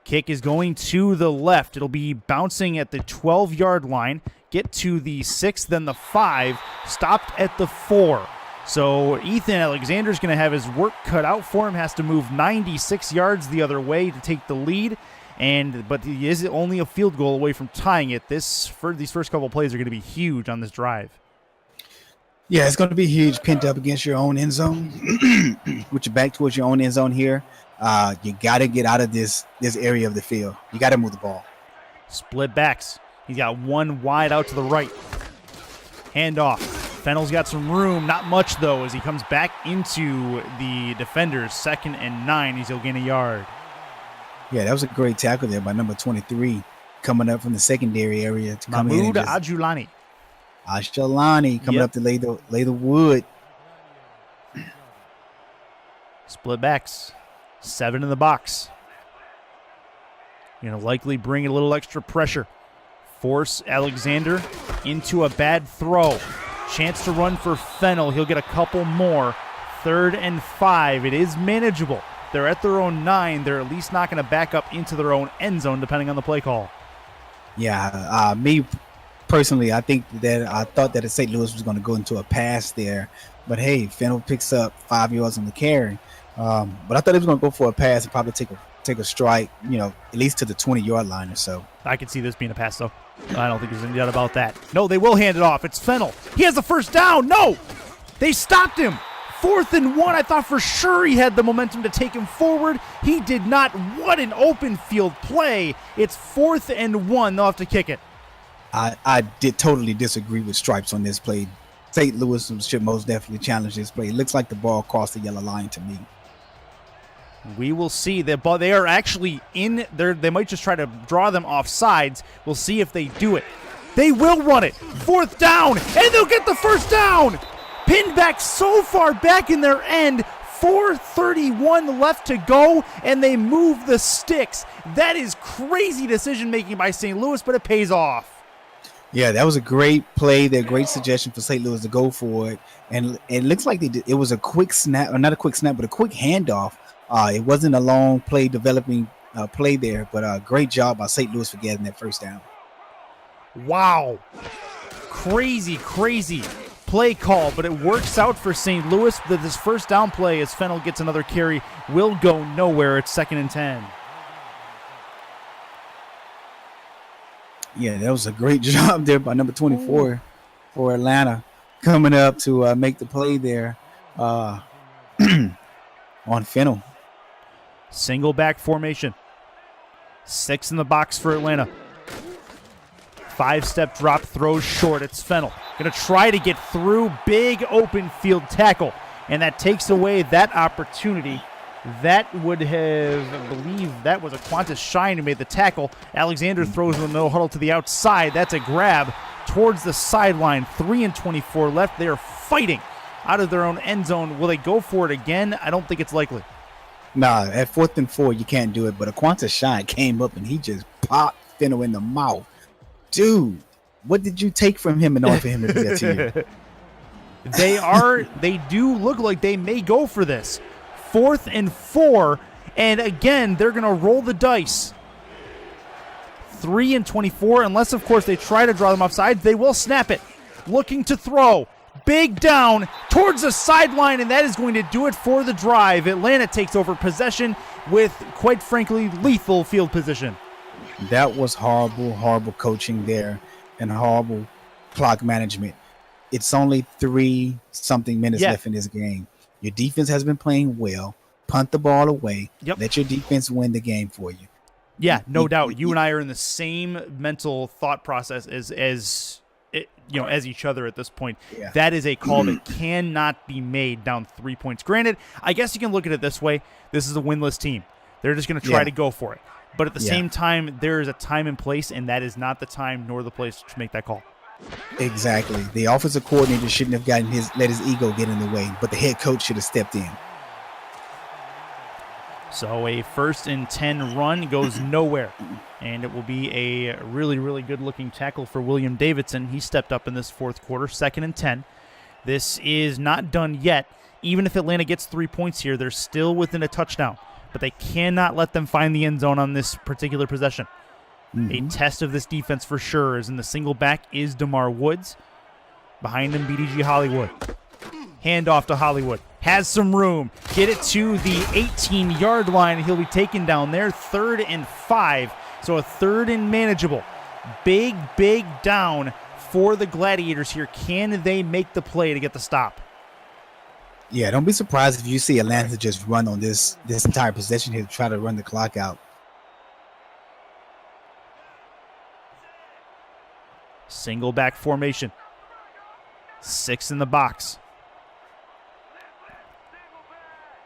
Kick is going to the left. It'll be bouncing at the 12-yard line. Get to the 6, then the 5. Stopped at the 4. So Ethan Alexander's going to have his work cut out for him. Has to move 96 yards the other way to take the lead. But he is only a field goal away from tying it. These first couple plays are going to be huge on this drive. Yeah, it's going to be huge. Pinned up against your own end zone. With your back towards your own end zone here. You got to get out of this area of the field. You got to move the ball. Split backs. He's got 1 wide out to the right. Handoff. Fennell's got some room. Not much, though, as he comes back into the defenders. 2nd and 9. He'll gain a yard. Yeah, that was a great tackle there by number 23, coming up from the secondary area to come Mahmoud Ajulani. Coming up to lay the wood. Split backs. 7 in the box. Going to likely bring a little extra pressure. Force Alexander into a bad throw. Chance to run for Fennell. He'll get a couple more. 3rd and 5. It is manageable. They're at their own 9. They're at least not going to back up into their own end zone, depending on the play call. Yeah, me personally, I thought that St. Louis was going to go into a pass there. But hey, Fennell picks up 5 yards on the carry. But I thought he was going to go for a pass and probably take a strike, at least to the 20-yard line or so. I can see this being a pass, though. I don't think there's any doubt about that. No, they will hand it off. It's Fennell. He has the first down. No! They stopped him. 4th and 1. I thought for sure he had the momentum to take him forward. He did not. What an open field play. It's 4th and 1. They'll have to kick it. I did totally disagree with Stripes on this play. St. Louis should most definitely challenge this play. It looks like the ball crossed the yellow line to me. We will see. They are actually in there. They might just try to draw them off sides. We'll see if they do it. They will run it. 4th down, and they'll get the first down. Pinned back so far back in their end. 4:31 left to go, and they move the sticks. That is crazy decision-making by St. Louis, but it pays off. Yeah, that was a great play. That great suggestion for St. Louis to go for it. And it looks like it was a quick snap, or not a quick snap, but a quick handoff. It wasn't a long play developing play there, but great job by St. Louis for getting that first down. Wow. Crazy play call, but it works out for St. Louis. This first down play, as Fennell gets another carry, will go nowhere. It's 2nd and 10. Yeah, that was a great job there by number 24 for Atlanta, coming up to make the play there on Fennell. Single back formation. 6 in the box for Atlanta. 5-step drop, throws short. It's Fennel. Going to try to get through. Big open field tackle. And that takes away that opportunity. That would have, I believe, that was a Qantas Shine who made the tackle. Alexander throws the no huddle to the outside. That's a grab towards the sideline. 3:24 left. They are fighting out of their own end zone. Will they go for it again? I don't think it's likely. Nah, at 4th and 4, you can't do it. But a Qantas Shine came up and he just popped Fennel in the mouth. Dude, what did you take from him in order for him to do that to you? They do look like they may go for this. 4th and 4, and again, they're going to roll the dice. 3:24, unless, of course, they try to draw them offside. They will snap it. Looking to throw. Big down towards the sideline, and that is going to do it for the drive. Atlanta takes over possession with, quite frankly, lethal field position. That was horrible coaching there and horrible clock management. It's only 3-something minutes left in this game. Your defense has been playing well. Punt the ball away. Yep. Let your defense win the game for you. Yeah, no doubt. You and I are in the same mental thought process as each other at this point. Yeah. That is a call that cannot be made down 3 points. Granted, I guess you can look at it this way. This is a winless team. They're just going to try to go for it. But at the same time, there is a time and place, and that is not the time nor the place to make that call. Exactly. The offensive coordinator shouldn't have let his ego get in the way, but the head coach should have stepped in. So a 1st and 10 run goes nowhere, and it will be a really, really good-looking tackle for William Davidson. He stepped up in this 4th quarter, 2nd and 10. This is not done yet. Even if Atlanta gets 3 points here, they're still within a touchdown, but they cannot let them find the end zone on this particular possession. A test of this defense for sure, as in the single back is DeMar Woods. Behind him, BDG Hollywood. Handoff to Hollywood. Has some room. Get it to the 18-yard line. He'll be taken down there. 3rd and 5. So a 3rd and manageable. Big down for the Gladiators here. Can they make the play to get the stop? Yeah, don't be surprised if you see Atlanta just run on this entire possession here to try to run the clock out. Single back formation. 6 in the box.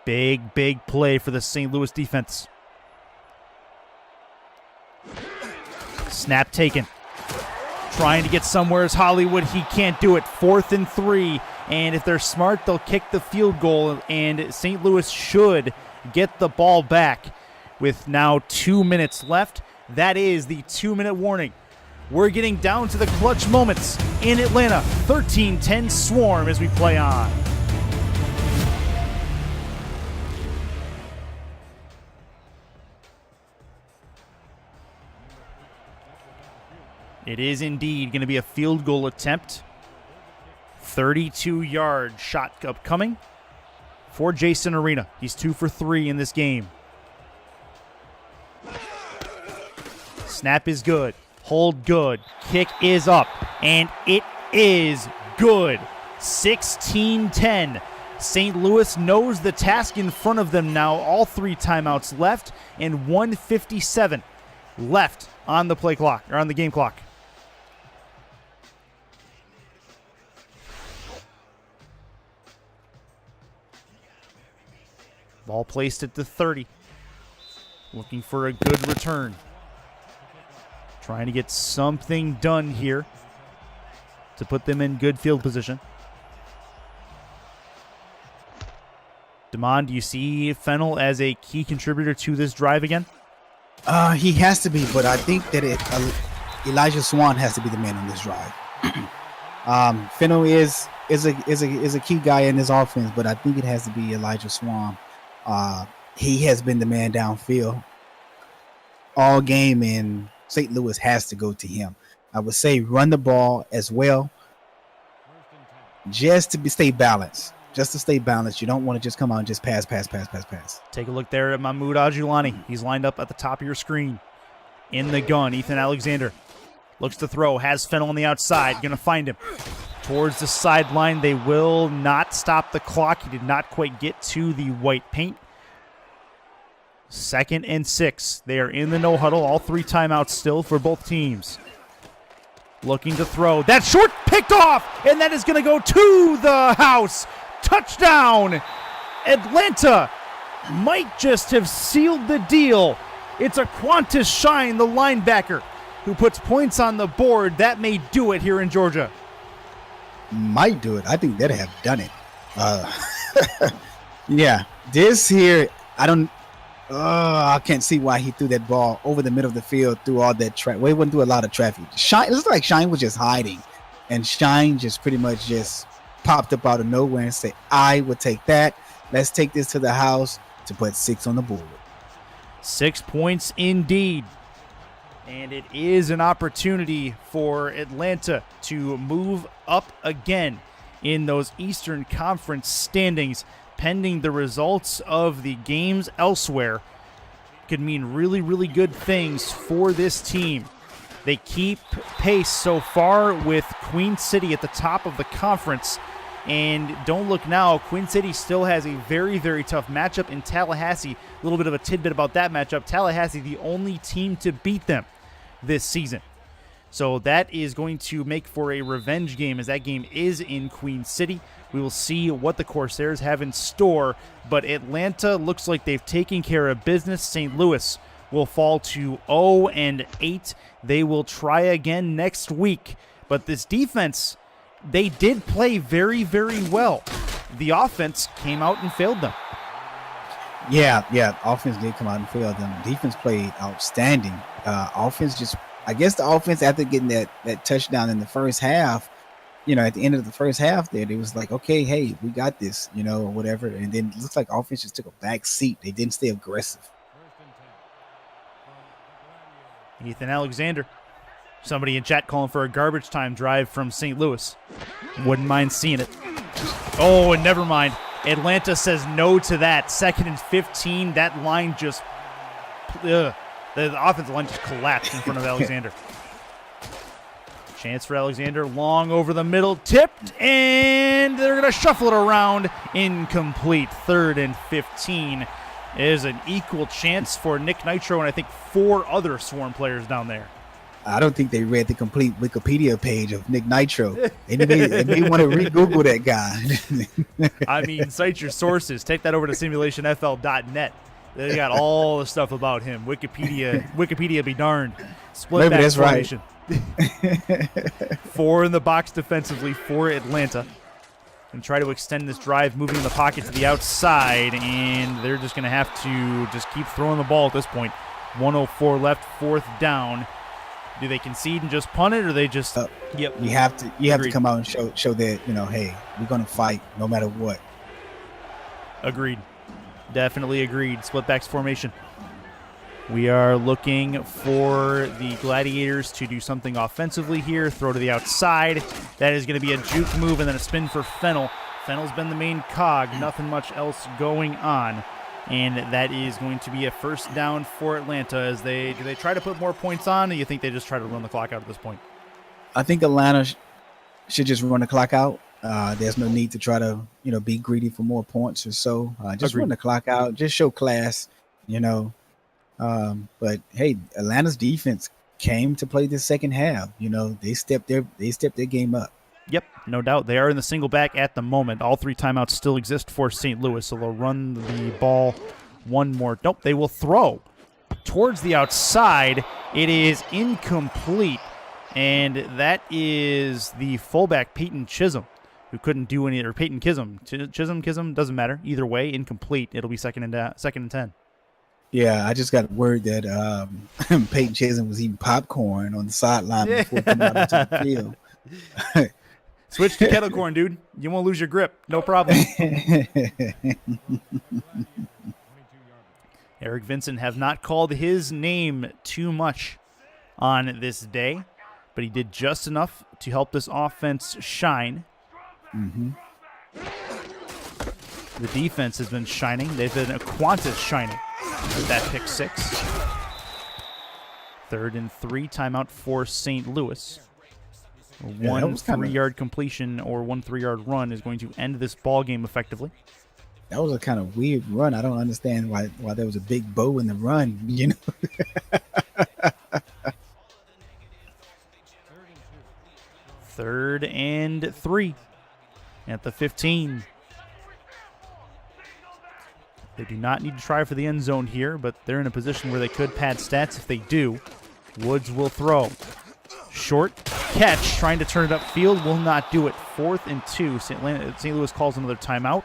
Big play for the St. Louis defense. Snap taken. Trying to get somewhere is Hollywood. He can't do it. 4th and 3. And if they're smart, they'll kick the field goal. And St. Louis should get the ball back with now 2 minutes left. That is the 2-minute warning. We're getting down to the clutch moments in Atlanta. 13-10 Swarm as we play on. It is indeed going to be a field goal attempt. 32-yard shot upcoming for Jason Arena. He's 2 for 3 in this game. Snap is good. Hold good. Kick is up. And it is good. 16-10. St. Louis knows the task in front of them now. All 3 timeouts left and 1:57 left on the play clock, or on the game clock. Ball placed at the 30. Looking for a good return. Trying to get something done here to put them in good field position. Demond, do you see Fennel as a key contributor to this drive again? He has to be, but I think that Elijah Swan has to be the man on this drive. Fennel is a key guy in this offense, but I think it has to be Elijah Swan. He has been the man downfield all game, and St. Louis has to go to him. I would say run the ball as well, just to stay balanced. Just to stay balanced. You don't want to just come out and just pass. Take a look there at Mahmoud Ajulani. He's lined up at the top of your screen. In the gun, Ethan Alexander looks to throw. Has Fennel on the outside. Going to find him. Towards the sideline. They will not stop the clock. He did not quite get to the white paint. 2nd and 6. They are in the no huddle. All 3 timeouts still for both teams. looking to throw. That short picked off, and that is going to go to the house. Touchdown. Atlanta might just have sealed the deal. It's a Qantas Shine, the linebacker, who puts points on the board. That may do it here in Georgia. Might do it. I think they'd have done it. Yeah, this here, I can't see why he threw that ball over the middle of the field through all that traffic. Well, he went through a lot of traffic. Shine, it looks like Shine was just hiding, and Shine just pretty much just popped up out of nowhere and said, I would take that. Let's take this to the house to put 6 on the board. 6 points indeed. And it is an opportunity for Atlanta to move up again in those Eastern Conference standings, pending the results of the games elsewhere. Could mean really, really good things for this team. They keep pace so far with Queen City at the top of the conference. And don't look now, Queen City still has a very, very tough matchup in Tallahassee. A little bit of a tidbit about that matchup. Tallahassee, the only team to beat them this season. So that is going to make for a revenge game, as that game is in Queen City. We will see what the Corsairs have in store, but Atlanta looks like they've taken care of business. St. Louis will fall to 0-8. They will try again next week, but this defense, they did play very, very well. The offense came out and failed them. Yeah, offense did come out and fail them. Defense played outstanding. I guess the offense, after getting that touchdown in the first half, at the end of the first half there, they was like, okay, hey, we got this, or whatever. And then it looks like offense just took a back seat. They didn't stay aggressive. Ethan Alexander. Somebody in chat calling for a garbage time drive from St. Louis. Wouldn't mind seeing it. Oh, and never mind. Atlanta says no to that. 2nd and 15. That line just... the offensive line just collapsed in front of Alexander. Chance for Alexander. Long over the middle. Tipped. And they're going to shuffle it around. Incomplete. 3rd and 15. Is an equal chance for Nick Nitro and I think 4 other Swarm players down there. I don't think they read the complete Wikipedia page of Nick Nitro. They may want to re-Google that guy. I mean, cite your sources. Take that over to simulationfl.net. They got all the stuff about him. Wikipedia be darned. Split back formation. Right. 4 in the box defensively for Atlanta. And try to extend this drive, moving in the pocket to the outside, and they're just going to have to just keep throwing the ball at this point. 1:04 left, 4th down. Do they concede and just punt it, or they just? Yep. You have to come out and show that hey, we're going to fight no matter what. Agreed. Definitely agreed. Split backs formation. We are looking for the Gladiators to do something offensively here. Throw to the outside. That is going to be a juke move and then a spin for Fennell. Fennell's been the main cog. Nothing much else going on. And that is going to be a 1st down for Atlanta. Do they try to put more points on, or do you think they just try to run the clock out at this point? I think Atlanta should just run the clock out. There's no need to try to, be greedy for more points or so. Just Agreed. run the clock out. Just show class, But hey, Atlanta's defense came to play the second half. They stepped their game up. Yep, no doubt. They are in the single back at the moment. All 3 timeouts still exist for St. Louis, so they'll run the ball one more. Nope, they will throw towards the outside. It is incomplete, and that is the fullback, Peyton Chisholm, who couldn't do any, or Peyton Chisholm, doesn't matter. Either way, incomplete. It'll be 2nd and 10. Yeah, I just got word that Peyton Chisholm was eating popcorn on the sideline before coming out into the field. Switch to kettle corn, dude. You won't lose your grip. No problem. Eric Vincent have not called his name too much on this day, but he did just enough to help this offense shine. Mm-hmm. The defense has been shining. They've been a Qantas shining with that pick 6. 3rd and 3, timeout for St. Louis. One 3-yard completion or 1 3-yard run is going to end this ball game effectively. That was a kind of weird run. I don't understand why there was a big bow in the run, 3rd and 3 at the 15. They do not need to try for the end zone here, but they're in a position where they could pad stats if they do. Woods will throw. Short catch, trying to turn it upfield, will not do it. 4th and 2. St. Louis calls another timeout,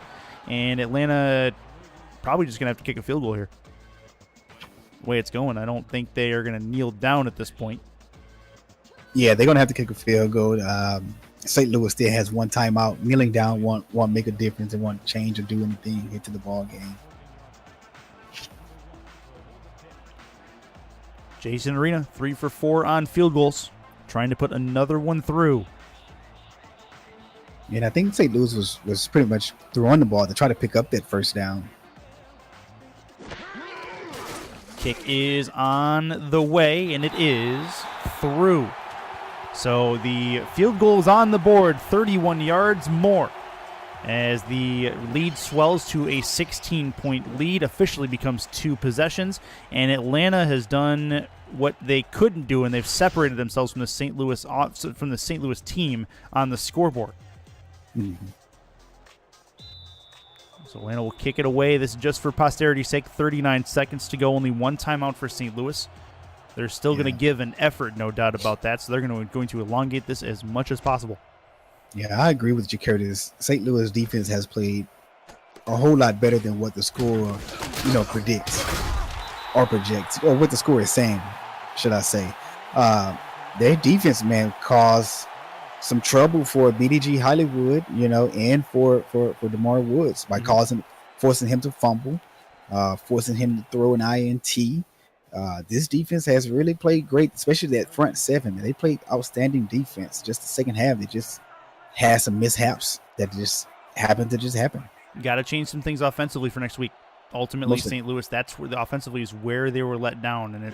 and Atlanta probably just going to have to kick a field goal here. The way it's going, I don't think they are going to kneel down at this point. Yeah, they're going to have to kick a field goal. St. Louis still has one timeout. Kneeling down won't make a difference. It won't change or do anything into the ball game. Jason Arena, 3 for 4 on field goals, trying to put another one through. And I think St. Louis was pretty much throwing the ball to try to pick up that first down. Kick is on the way, and it is through. So the field goal is on the board, 31 yards more, as the lead swells to a 16-point lead, officially becomes 2 possessions, and Atlanta has done what they couldn't do, and they've separated themselves from the St. Louis team on the scoreboard. Mm-hmm. So Atlanta will kick it away. This is just for posterity's sake. 39 seconds to go. Only one timeout for St. Louis. They're still going to give an effort, no doubt about that. So they're going to elongate this as much as possible. Yeah, I agree with you, Curtis. St. Louis defense has played a whole lot better than what the score, predicts or projects, or what the score is saying, should I say. Their defense, man, caused some trouble for BDG Hollywood, and for DeMar Woods by forcing him to fumble, forcing him to throw an INT. This defense has really played great, especially that front 7. They played outstanding defense. Just the second half, they just had some mishaps that just happened to just happen. Got to change some things offensively for next week. Ultimately, St. Louis, that's where offensively is where they were let down, and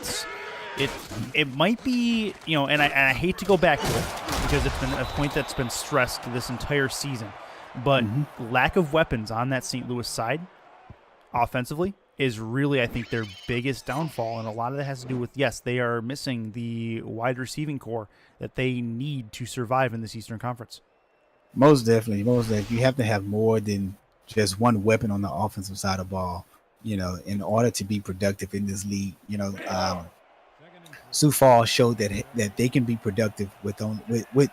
it might be, and I hate to go back to it because it's been a point that's been stressed this entire season, but lack of weapons on that St. Louis side offensively is really, I think, their biggest downfall, and a lot of that has to do with, yes, they are missing the wide receiving core that they need to survive in this Eastern Conference. Most definitely. You have to have more than just one weapon on the offensive side of the ball, in order to be productive in this league. Sioux Falls showed that they can be productive with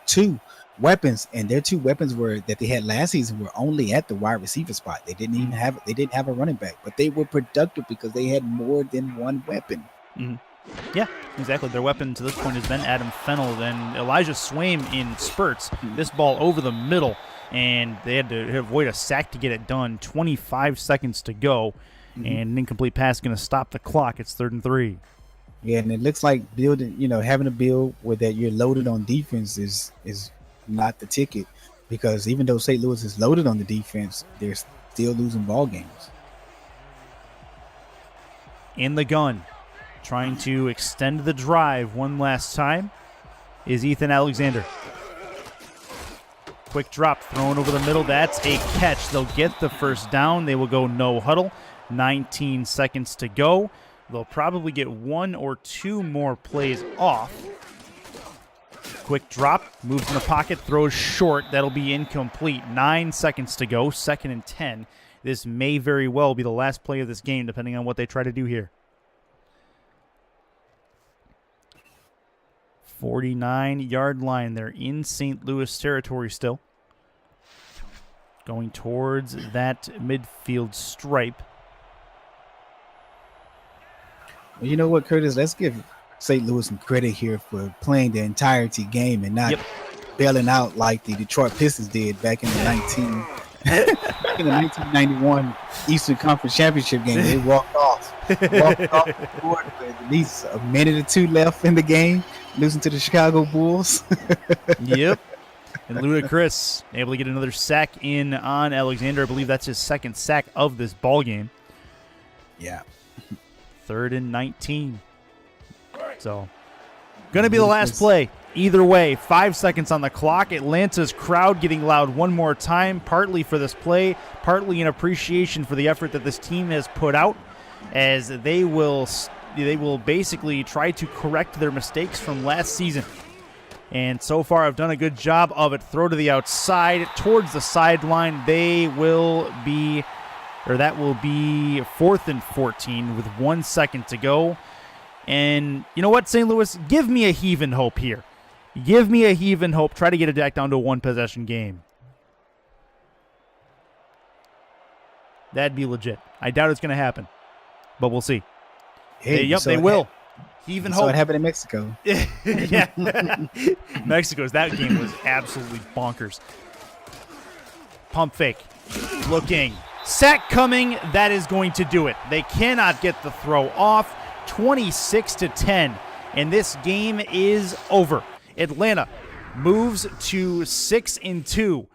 2 weapons, and their 2 weapons that they had last season were only at the wide receiver spot. They didn't have a running back, but they were productive because they had more than one weapon. Mm-hmm. Yeah, exactly. Their weapon to this point has been Adam Fennell and Elijah Swaim in spurts. This ball over the middle, and they had to avoid a sack to get it done. 25 seconds to go, and an incomplete pass is going to stop the clock. It's 3rd and 3. Yeah, and it looks like having a build where that you're loaded on defense is not the ticket, because even though St. Louis is loaded on the defense, they're still losing ball games. In the gun, trying to extend the drive one last time, is Ethan Alexander. Quick drop, thrown over the middle. That's a catch. They'll get the first down. They will go no huddle. 19 seconds to go. They'll probably get 1 or 2 more plays off. Quick drop, moves in the pocket, throws short. That'll be incomplete. 9 seconds to go, 2nd and 10. This may very well be the last play of this game, depending on what they try to do here. 49-yard line. They're in St. Louis territory still. Going towards that midfield stripe. Well, you know what, Curtis? Let's give St. Louis some credit here for playing the entirety game and not bailing out like the Detroit Pistons did back in the 1991 Eastern Conference Championship game. They walked off the court with at least a minute or 2 left in the game, losing to the Chicago Bulls. Yep. And Ludacris able to get another sack in on Alexander. I believe that's his 2nd sack of this ball game. Yeah. 3rd and 19. So, going to be the last play. Either way, 5 seconds on the clock. Atlanta's crowd getting loud one more time, partly for this play, partly in appreciation for the effort that this team has put out, as they will basically try to correct their mistakes from last season. And so far, I've done a good job of it. Throw to the outside, towards the sideline. That will be 4th and 14 with 1 second to go. And you know what, St. Louis? Give me a heave and hope here. Give me a heave and hope. Try to get it back down to a one-possession game. That'd be legit. I doubt it's going to happen, but we'll see. Hey, they will. Heave and hope. So it happened in Mexico. Yeah. That game was absolutely bonkers. Pump fake. Looking. Sack coming. That is going to do it. They cannot get the throw off. 26-10. And this game is over. Atlanta moves to 6-2.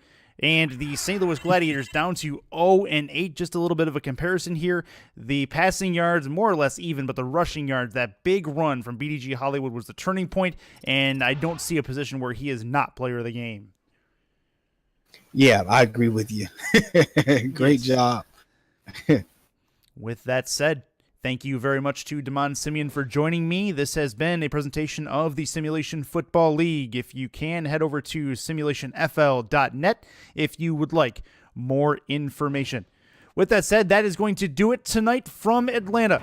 And the St. Louis Gladiators down to 0-8. Just a little bit of a comparison here. The passing yards, more or less even, but the rushing yards, that big run from BDG Hollywood was the turning point, and I don't see a position where he is not player of the game. Yeah, I agree with you. Great job. With that said, thank you very much to Demond Simien for joining me. This has been a presentation of the Simulation Football League. If you can, head over to simulationfl.net if you would like more information. With that said, that is going to do it tonight from Atlanta.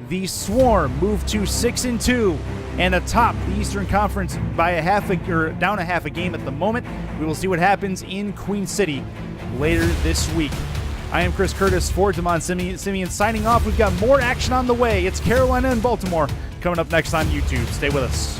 The Swarm moved to 6-2 and atop the Eastern Conference by down a half a game at the moment. We will see what happens in Queen City later this week. I am Chris Curtis for Demond Simien signing off. We've got more action on the way. It's Carolina and Baltimore coming up next on YouTube. Stay with us.